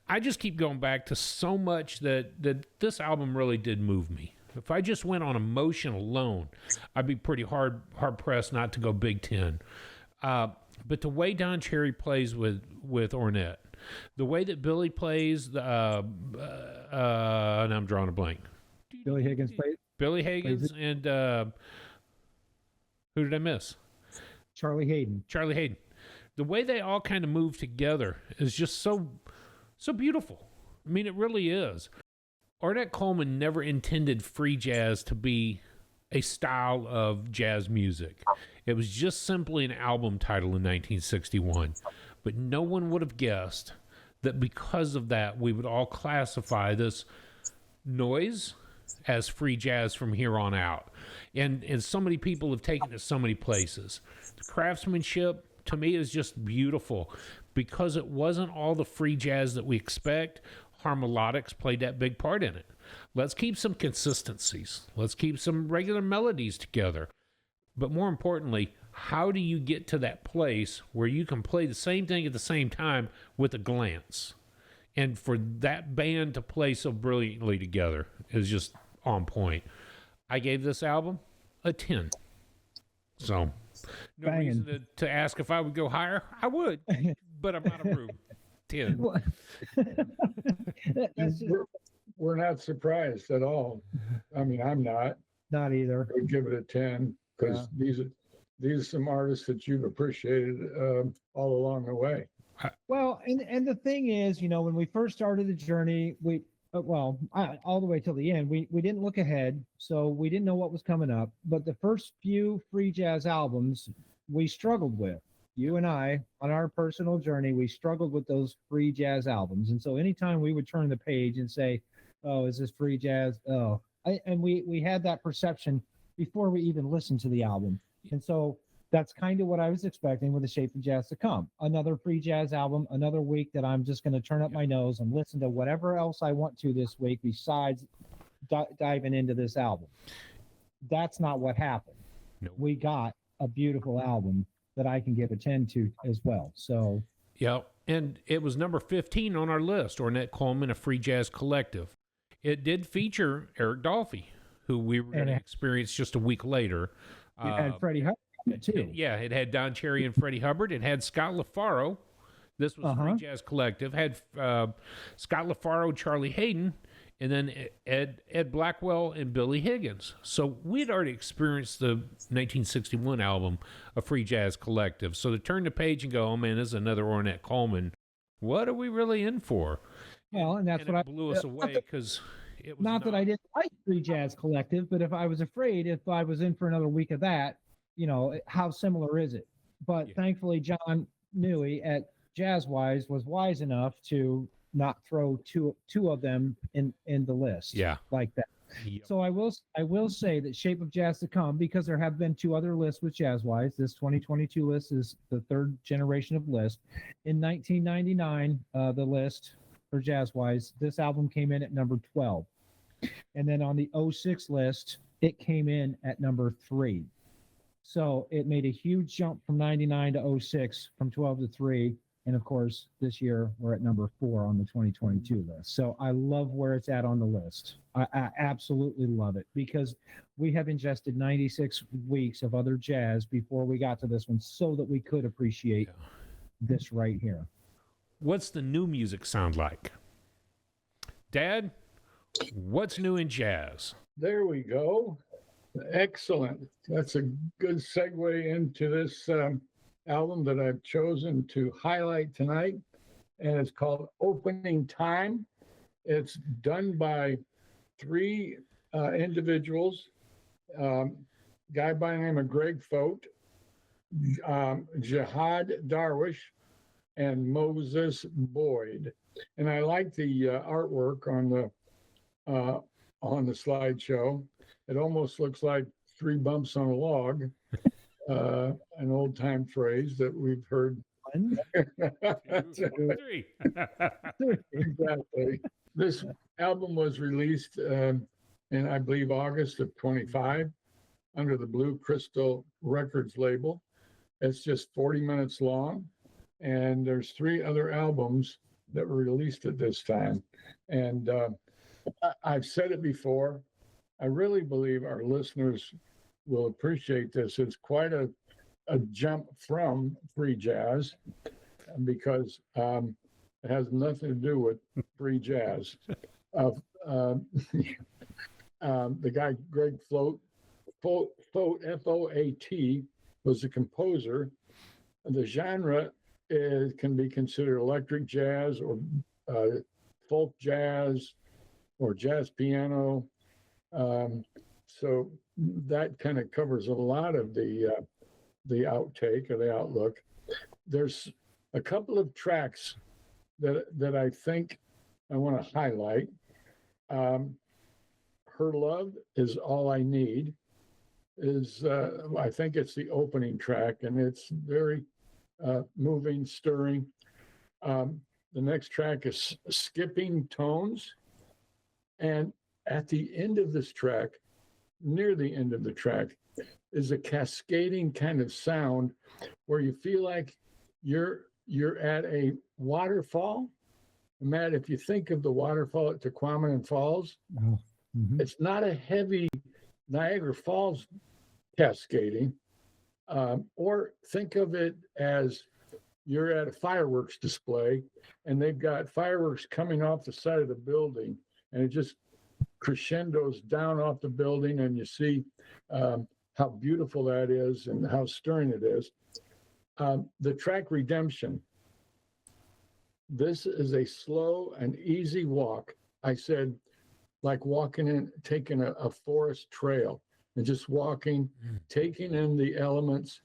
I just keep going back to so much that this album really did move me. If I just went on emotion alone, I'd be pretty hard pressed not to go Big Ten. But the way Don Cherry plays with Ornette, the way that Billy plays, and I'm drawing a blank. Billy Higgins plays. Billy Higgins and who did I miss? Charlie Hayden. The way they all kind of move together is just so beautiful. I mean, it really is. Ornette Coleman never intended free jazz to be a style of jazz music. It was just simply an album title in 1961. But no one would have guessed that because of that, we would all classify this noise as free jazz from here on out. And so many people have taken it so many places. The craftsmanship, to me, is just beautiful because it wasn't all the free jazz that we expect. Harmonics played that big part in it. Let's keep some consistencies. Let's keep some regular melodies together. But more importantly, how do you get to that place where you can play the same thing at the same time with a glance? And for that band to play so brilliantly together is just on point. I gave this album a 10. So, no Banging. reason to ask if I would go higher. I would, but I'm out of room. 10. Well, that's just We're not surprised at all. I mean, I'm not. not either. I would give it a 10 because these are some artists that you've appreciated all along the way. Well, and the thing is, when we first started the journey, we all the way till the end, we didn't look ahead, so we didn't know what was coming up. But the first few free jazz albums we struggled with. You and I, on our personal journey, we struggled with those free jazz albums. And so anytime we would turn the page and say, "Oh, is this free jazz?" And we had that perception before we even listened to the album. And so that's kind of what I was expecting with The Shape of Jazz to come. Another free jazz album, another week that I'm just going to turn up my nose and listen to whatever else I want to this week besides diving into this album. That's not what happened. No. We got a beautiful album that I can give a 10 to as well. So, yeah, and it was number 15 on our list, Ornette Coleman, a free jazz collective. It did feature Eric Dolphy, who we were going to experience just a week later. It had Freddie Hubbard on it too. It had Don Cherry and Freddie Hubbard. It had Scott LaFaro. This was Free Jazz Collective. Had Scott LaFaro, Charlie Hayden, and then Ed Blackwell and Billy Higgins. So we'd already experienced the 1961 album, A Free Jazz Collective. So to turn the page and go, oh man, this is another Ornette Coleman. What are we really in for? Well, and that's and what it blew us away because it was not that I didn't like Free Jazz Collective, but if I was afraid if I was in for another week of that, how similar is it? But thankfully, John Newey at Jazzwise was wise enough to not throw two of them in the list like that. Yep. So I will say that Shape of Jazz to come, because there have been two other lists with Jazzwise. This 2022 list is the third generation of list. In 1999, the list for Jazzwise, this album came in at number 12. And then on the 06 list, it came in at number 3. So it made a huge jump from 99 to 06, from 12 to 3. And of course, this year we're at number 4 on the 2022 list. So I love where it's at on the list. I absolutely love it because we have ingested 96 weeks of other jazz before we got to this one so that we could appreciate this right here. What's the new music sound like? Dad, what's new in jazz? There we go. Excellent. That's a good segue into this album that I've chosen to highlight tonight, and it's called Opening Time. It's done by 3 individuals, guy by the name of Greg Fote, Jihad Darwish, and Moses Boyd. And I like the artwork on the slideshow. It almost looks like 3 bumps on a log. An old-time phrase that we've heard. 1, 2, 3. Exactly. This album was released in, I believe, August of 25 under the Blue Crystal Records label. It's just 40 minutes long, and there's 3 other albums that were released at this time. And I've said it before, I really believe our listeners will appreciate this. It's quite a jump from free jazz because it has nothing to do with free jazz. The guy Greg Fote, F-O-A-T, was the composer. The genre can be considered electric jazz or folk jazz or jazz piano. So that kind of covers a lot of the outtake or the outlook. There's a couple of tracks that I think I want to highlight. Her Love Is All I Need is, I think it's the opening track, and it's very moving, stirring. The next track is Skipping Tones. And at the end of this track, near the end of the track, is a cascading kind of sound where you feel like you're at a waterfall. Matt, if you think of the waterfall at Tequamanon Falls, it's not a heavy Niagara Falls cascading, or think of it as you're at a fireworks display, and they've got fireworks coming off the side of the building, and it just crescendos down off the building, and you see how beautiful that is and how stirring it is. The track Redemption. This is a slow and easy walk. I said, like walking in, taking a forest trail and just walking, taking in the elements,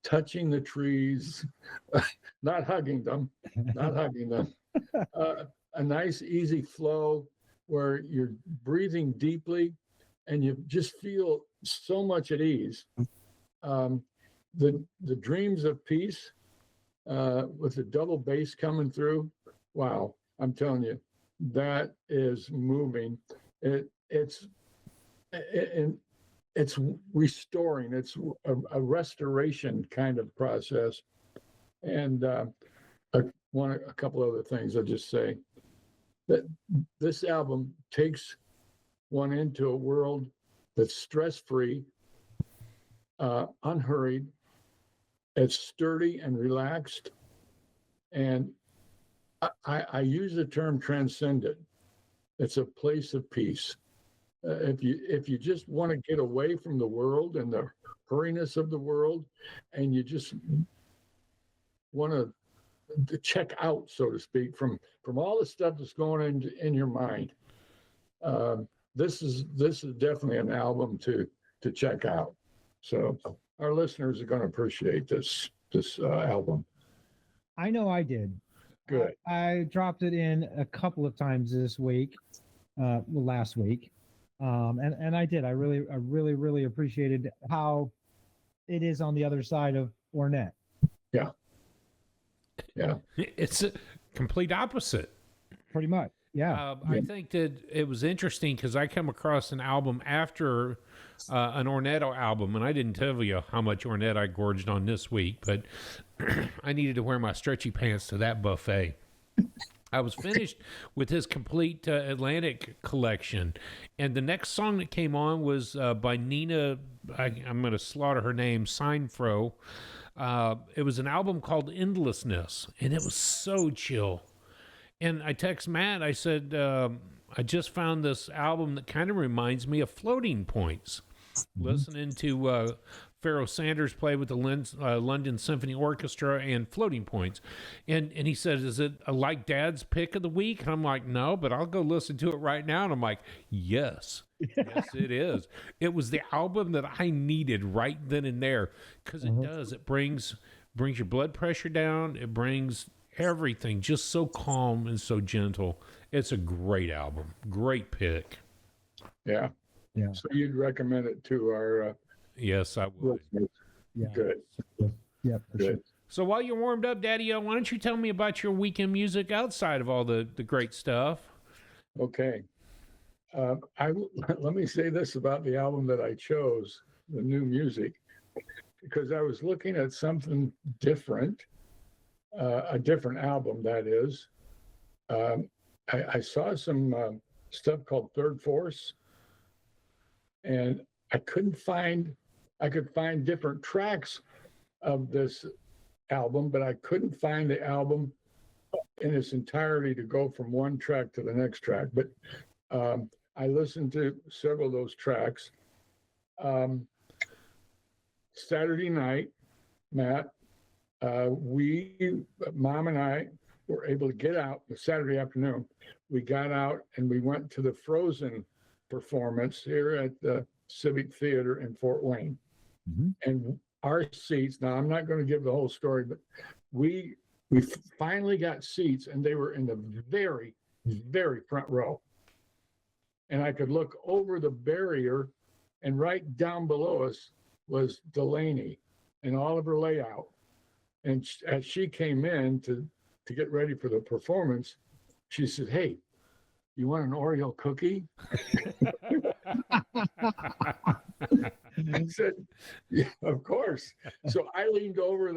touching the trees, not hugging them, not hugging them. A nice, easy flow where you're breathing deeply and you just feel so much at ease. The Dreams of Peace with the double bass coming through. Wow, I'm telling you, that is moving. It's restoring. It's a restoration kind of process. And a couple other things I'll just say. That this album takes one into a world that's stress-free, unhurried, it's sturdy and relaxed. And I use the term transcendent. It's a place of peace. If you just want to get away from the world and the hurriness of the world, and you just want to check out, so to speak, from all the stuff that's going on in your mind, this is definitely an album to check out. So our listeners are going to appreciate this album. I know I did. Good. I dropped it in a couple of times this week, last week, and I did. I really appreciated how it is on the other side of Ornette. Yeah. It's a complete opposite. Pretty much. Yeah. I think that it was interesting because I come across an album after an Ornette album, and I didn't tell you how much Ornette I gorged on this week, but I needed to wear my stretchy pants to that buffet. I was finished with his complete Atlantic collection, and the next song that came on was by Nina, I'm going to slaughter her name, Seinfro. It was an album called Endlessness, and it was so chill. And I text Matt, I said, I just found this album that kind of reminds me of Floating Points. Listening to Pharoah Sanders play with the London Symphony Orchestra and Floating Points. And he said, is it like Dad's pick of the week? And I'm like, no, but I'll go listen to it right now. And I'm like, yes, it is. It was the album that I needed right then and there, because it does. It brings your blood pressure down. It brings everything just so calm and so gentle. It's a great album. Great pick. Yeah. So you'd recommend it to our yes, I would. listeners. Yeah. Good. Yeah, for Good. sure. So while you're warmed up, Daddy, why don't you tell me about your weekend music outside of all the great stuff? Okay. Let me say this about the album that I chose, the new music, because I was looking at something different, a different album, that is. I saw some stuff called Third Force, and I could find different tracks of this album, but I couldn't find the album in its entirety to go from one track to the next track. But I listened to several of those tracks. Saturday night, Matt, Mom and I were able to get out Saturday afternoon. We got out and we went to the Frozen performance here at the Civic Theater in Fort Wayne. And our seats, now I'm not going to give the whole story, but we finally got seats, and they were in the very, very front row. And I could look over the barrier, and right down below us was Delaney and all of her layout. And as she came in to get ready for the performance, she said, "Hey, you want an Oreo cookie?" I said, "Yeah, of course." So I leaned over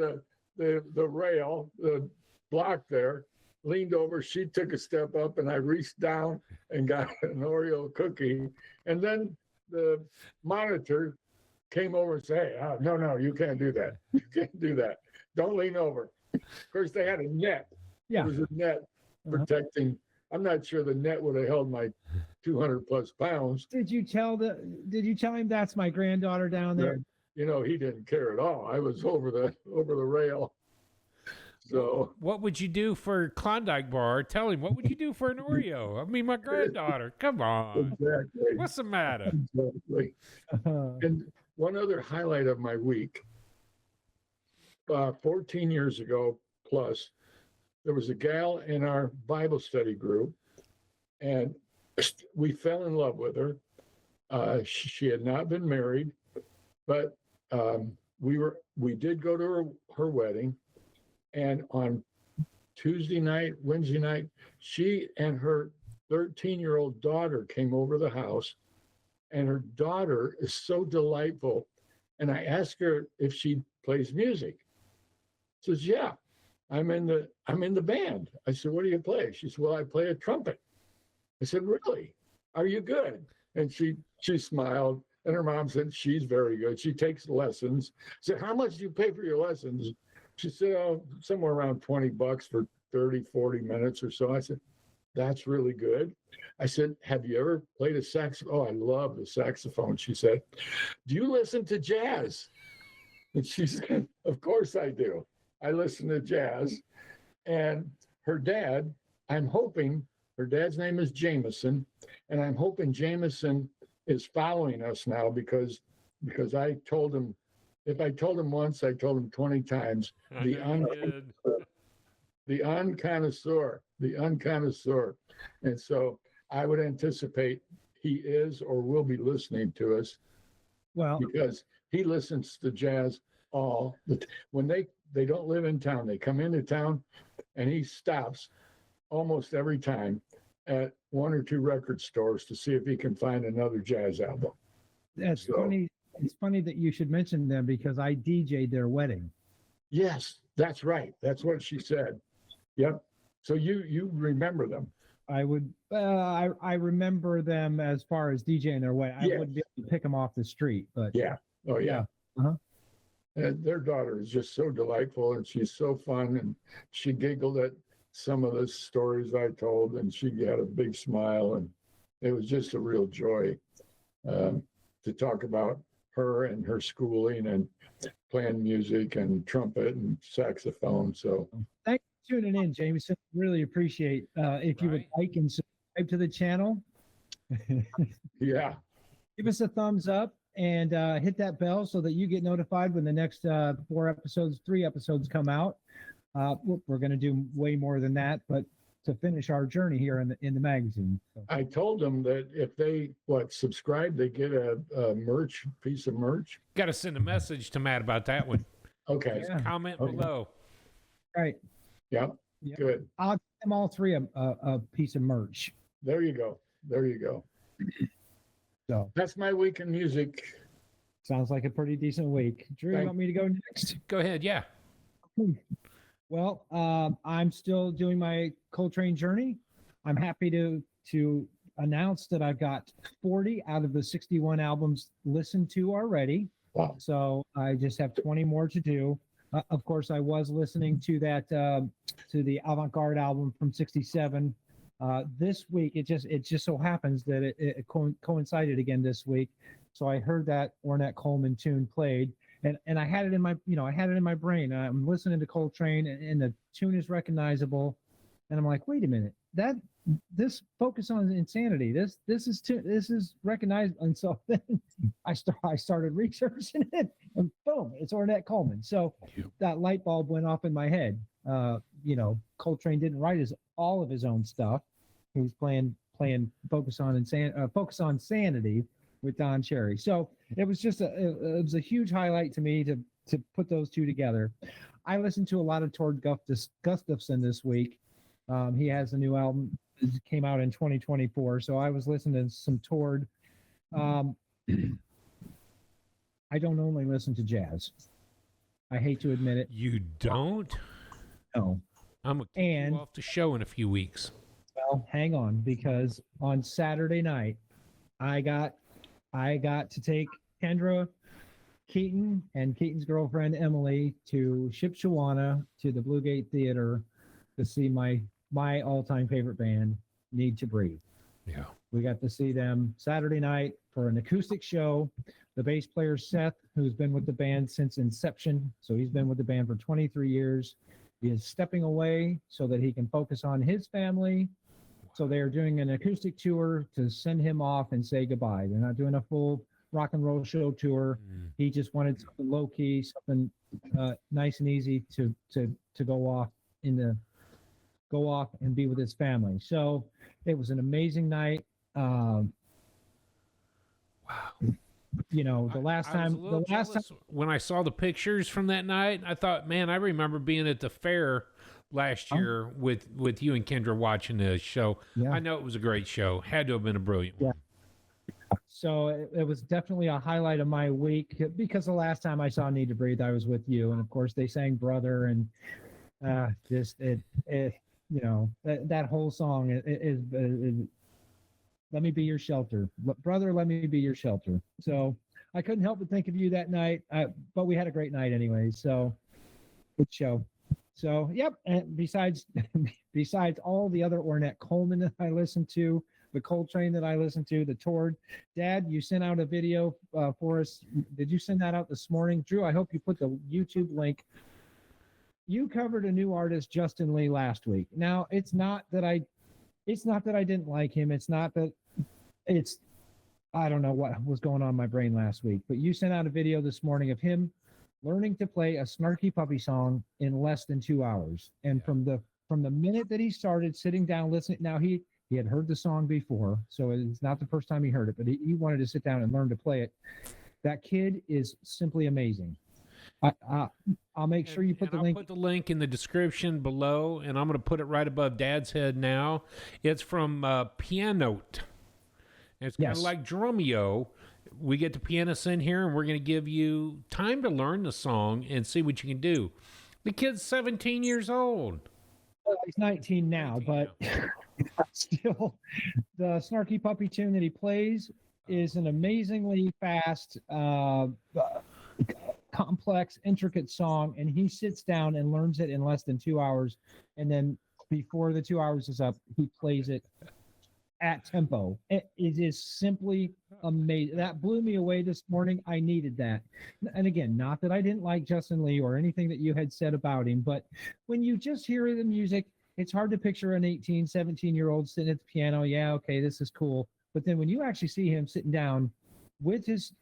the rail, the block there, leaned over. She took a step up, and I reached down and got an Oreo cookie. And then the monitor came over and said, "Hey, no, you can't do that. You can't do that. Don't lean over." Of course, they had a net. Yeah. There was a net protecting. I'm not sure the net would have held my 200 plus pounds. Did you tell him that's my granddaughter down there? You know, he didn't care at all. I was over the rail. So what would you do for Klondike Bar? Tell him, what would you do for an Oreo? I mean, my granddaughter. Come on. exactly. What's the matter? Exactly. And one other highlight of my week, 14 years ago plus, there was a gal in our Bible study group, and we fell in love with her. She had not been married, but we did go to her wedding. And on Tuesday night, Wednesday night, she and her 13-year-old daughter came over the house, and her daughter is so delightful. And I asked her if she plays music. She says, yeah, I'm in the band. I said, what do you play? She said, well, I play a trumpet. I said, really? Are you good? And she smiled, and her mom said, she's very good. She takes lessons. I said, how much do you pay for your lessons? She said, oh, somewhere around $20 for 30, 40 minutes or so. I said, that's really good. I said, have you ever played a saxophone? Oh, I love the saxophone. She said, do you listen to jazz? And she said, of course I do. I listen to jazz. And her dad, her dad's name is Jameson, and I'm hoping Jameson is following us now because I told him, if I told him once, I told him 20 times. The unconnoisseur. And so I would anticipate he is or will be listening to us. Well, because he listens to jazz when they don't live in town, they come into town, and he stops almost every time at one or two record stores to see if he can find another jazz album. That's funny. It's funny that you should mention them because I DJ'd their wedding. Yes, that's right. That's what she said. Yep. So you remember them. I would. I remember them as far as DJing their wedding. I wouldn't be able to pick them off the street, but yeah. Oh yeah. Uh-huh. And their daughter is just so delightful, and she's so fun, and she giggled at some of the stories I told, and she had a big smile, and it was just a real joy to talk about her and her schooling and playing music and trumpet and saxophone. So thanks for tuning in, Jameson. Really appreciate if you would like and subscribe to the channel. Yeah. Give us a thumbs up and hit that bell so that you get notified when the next 3 episodes come out. We're going to do way more than that, but to finish our journey here in the magazine. So. I told them that if they subscribe, they get a piece of merch. Got to send a message to Matt about that one. Okay. Just comment below. Right. Yep. Good. I'll give them all 3 a piece of merch. There you go. So that's my week in music. Sounds like a pretty decent week. Drew, you want me to go next? Go ahead. Yeah. Well, I'm still doing my Coltrane journey. I'm happy to announce that I've got 40 out of the 61 albums listened to already. Wow. So I just have 20 more to do. Of course, I was listening to that to the avant-garde album from '67. This week, it just so happens that it coincided again this week. So I heard that Ornette Coleman tune played. And I had it in my brain. I'm listening to Coltrane, and the tune is recognizable, and I'm like, wait a minute, this Focus on Insanity, this is recognized, and so then I started researching it, and boom, it's Ornette Coleman. So that light bulb went off in my head. Coltrane didn't write all of his own stuff. He was playing Focus on Sanity with Don Cherry. So it was just it was a huge highlight to me to put those two together. I listened to a lot of Tord Gustafson this week. He has a new album that came out in 2024. So I was listening to some Tord. I don't only listen to jazz. I hate to admit it. You don't? No. I'm going to kick you off the show in a few weeks. Well, hang on, because on Saturday night, I got to take Kendra Keaton and Keaton's girlfriend Emily to Shipshewana to the Blue Gate Theater to see my all-time favorite band, Need to Breathe. Yeah. We got to see them Saturday night for an acoustic show. The bass player Seth, who's been with the band since inception, so he's been with the band for 23 years. He is stepping away so that he can focus on his family. So they are doing an acoustic tour to send him off and say goodbye. They're not doing a full rock and roll show tour. He just wanted something low key, something nice and easy to go off and be with his family. So it was an amazing night. Wow. You know, the last time when I saw the pictures from that night, I thought, man, I remember being at the fair last year with you and Kendra watching this show. Yeah. I know it was a great show. Had to have been a brilliant one. So it was definitely a highlight of my week because the last time I saw Need to Breathe, I was with you, and of course they sang Brother, and you know, that whole song is let me be your shelter, brother, let me be your shelter. So I couldn't help but think of you that night, but we had a great night anyway. So good show. So yep. And besides all the other Ornette Coleman that I listened to, the Coltrane that I listened to, the Tord. Dad, you sent out a video for us. Did you send that out this morning? Drew, I hope you put the YouTube link. You covered a new artist, Justin Lee, last week. Now, it's not that I didn't like him. I don't know what was going on in my brain last week, but you sent out a video this morning of him learning to play a Snarky Puppy song in less than 2 hours. And from the minute that he started sitting down listening, now he had heard the song before, so it's not the first time he heard it, but he wanted to sit down and learn to play it. That kid is simply amazing. I'll make sure you put the link. I'll put the link in the description below, and I'm going to put it right above Dad's head now. It's from Pianote. It's kind of like Drumeo. We get the pianists in here, and we're going to give you time to learn the song and see what you can do. The kid's 17 years old. Well, he's 19 now, but still, the Snarky Puppy tune that he plays is an amazingly fast, complex, intricate song, and he sits down and learns it in less than 2 hours, and then before the 2 hours is up, he plays it at tempo. It is simply amazing. That blew me away this morning. I needed that. And again, not that I didn't like Justin Lee or anything that you had said about him, but when you just hear the music, it's hard to picture an 18, 17-year-old sitting at the piano. Yeah, okay, this is cool. But then when you actually see him sitting down with his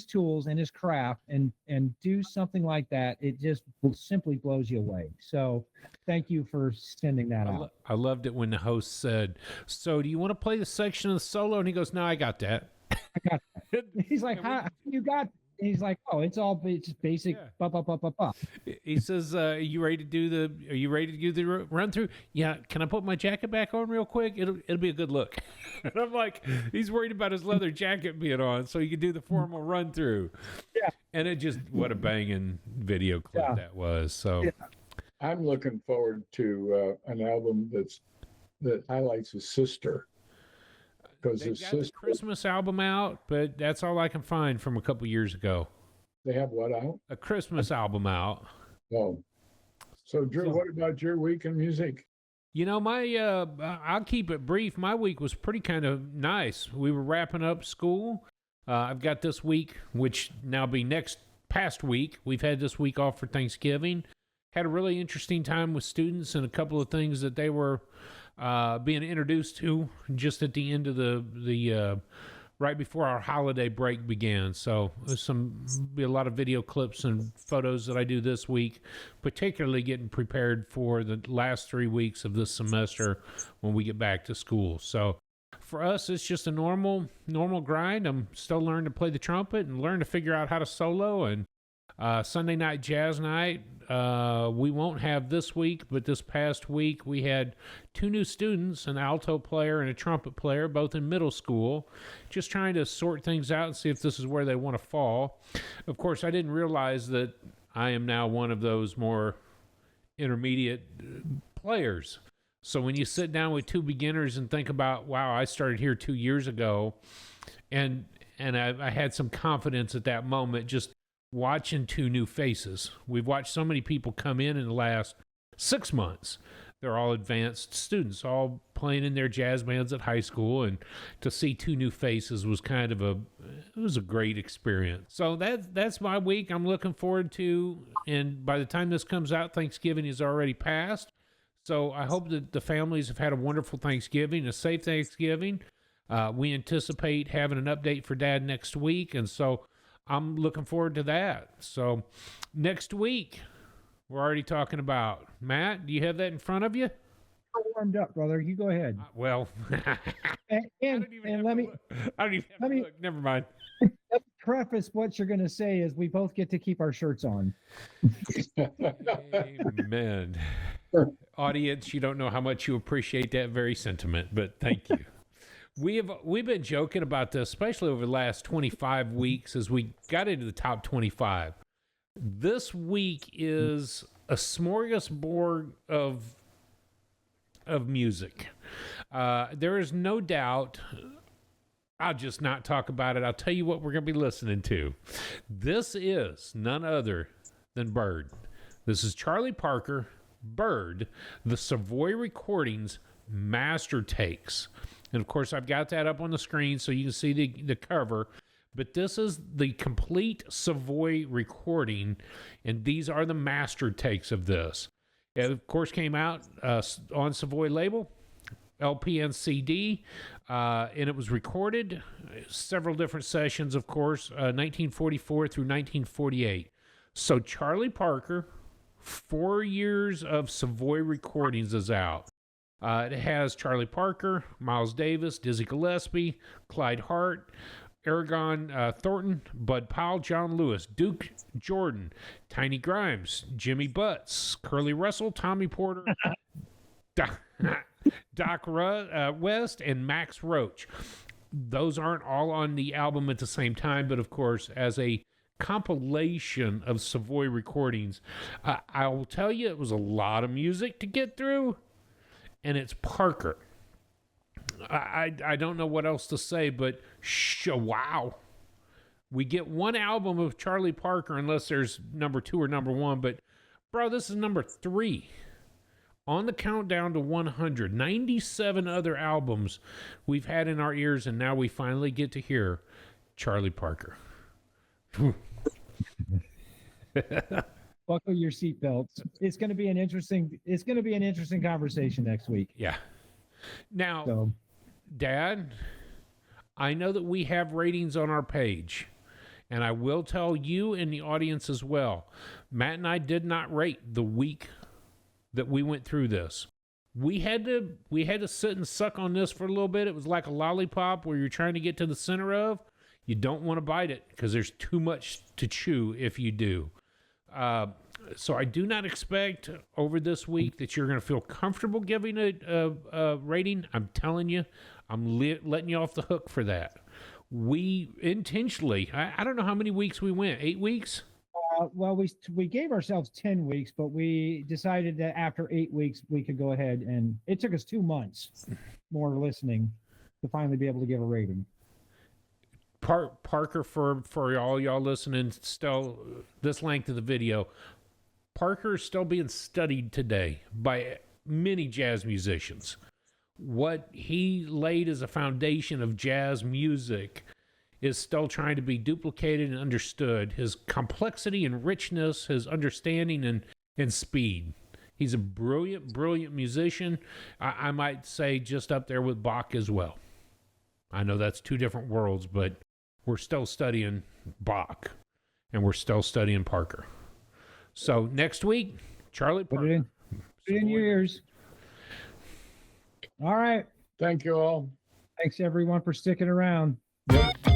tools and his craft and do something like that, it just simply blows you away. So thank you for sending that out. I loved it when the host said, so do you want to play the section of the solo? And he goes, no, I got that. I got that. He's like, how you got? He's like, oh, it's basic. Yeah. He says, are you ready to do the run through? Yeah. Can I put my jacket back on real quick? It'll be a good look. And I'm like, he's worried about his leather jacket being on so he can do the formal run through. Yeah. And it just, what a banging video clip that was. So I'm looking forward to an album that highlights his sister. Because they've got the Christmas album out, but that's all I can find from a couple years ago. They have what out? A Christmas album out. Oh. So, Drew, what about your week in music? You know, I'll keep it brief. My week was pretty kind of nice. We were wrapping up school. I've got this week, which now be past week. We've had this week off for Thanksgiving. Had a really interesting time with students and a couple of things that they were being introduced to just at the end of the right before our holiday break began. So there's be a lot of video clips and photos that I do this week, particularly getting prepared for the last 3 weeks of this semester when we get back to school. So for us, it's just a normal grind. I'm still learning to play the trumpet and learn to figure out how to solo. And Sunday night jazz night, we won't have this week, but this past week we had 2 new students, an alto player and a trumpet player, both in middle school, just trying to sort things out and see if this is where they want to fall. Of course, I didn't realize that I am now one of those more intermediate players. So when you sit down with 2 beginners and think about, wow, I started here 2 years ago, and I had some confidence at that moment, just watching two new faces. We've watched so many people come in the last 6 months. They're all advanced students, all playing in their jazz bands at high school, and to see two new faces was it was a great experience. So that's my week. I'm looking forward to, and by the time this comes out, Thanksgiving is already passed. So I hope that the families have had a wonderful Thanksgiving, a safe Thanksgiving. We anticipate having an update for Dad next week, and so I'm looking forward to that. So next week, we're already talking about. Matt, do you have that in front of you? I'm warmed up, brother. You go ahead. Well, And let me I don't even have to look. Never mind. preface what you're going to say is we both get to keep our shirts on. Amen. Audience, you don't know how much you appreciate that very sentiment, but thank you. We've been joking about this, especially over the last 25 weeks as we got into the top 25. This week is a smorgasbord of music. There is no doubt. I'll just not talk about it. I'll tell you what we're going to be listening to. This is none other than Bird. This is Charlie Parker, Bird, the Savoy Recordings Master Takes. And of course, I've got that up on the screen so you can see the cover. But this is the complete Savoy recording, and these are the master takes of this. It, of course, came out on Savoy label, LP and CD, and it was recorded several different sessions, of course, 1944 through 1948. So Charlie Parker, 4 years of Savoy recordings is out. It has Charlie Parker, Miles Davis, Dizzy Gillespie, Clyde Hart, Aragon Thornton, Bud Powell, John Lewis, Duke Jordan, Tiny Grimes, Jimmy Butts, Curly Russell, Tommy Porter, Doc West, and Max Roach. Those aren't all on the album at the same time, but of course, as a compilation of Savoy recordings, I will tell you it was a lot of music to get through, and it's Parker. I don't know what else to say, but wow. We get one album of Charlie Parker unless there's number 2 or number 1, but bro, this is number 3 on the countdown to 100. 97 other albums we've had in our ears, and now we finally get to hear Charlie Parker. Buckle your seatbelts. It's going to be an interesting conversation next week. Yeah. Now, Dad, I know that we have ratings on our page, and I will tell you and the audience as well. Matt and I did not rate the week that we went through this. We had to sit and suck on this for a little bit. It was like a lollipop where you're trying to get to the center of. You don't want to bite it because there's too much to chew if you do. So I do not expect over this week that you're going to feel comfortable giving a rating. I'm telling you, I'm letting you off the hook for that. We intentionally, I don't know how many weeks we went, 8 weeks? Well, we gave ourselves 10 weeks, but we decided that after 8 weeks, we could go ahead, and it took us 2 months more listening to finally be able to give a rating. Parker, for all y'all listening, still this length of the video, Parker is still being studied today by many jazz musicians. What he laid as a foundation of jazz music is still trying to be duplicated and understood. His complexity and richness, his understanding and speed. He's a brilliant, brilliant musician. I might say just up there with Bach as well. I know that's two different worlds, but we're still studying Bach, and we're still studying Parker. So next week, Charlie Parker. Put it in your ears. All right. Thank you all. Thanks, everyone, for sticking around. Yep.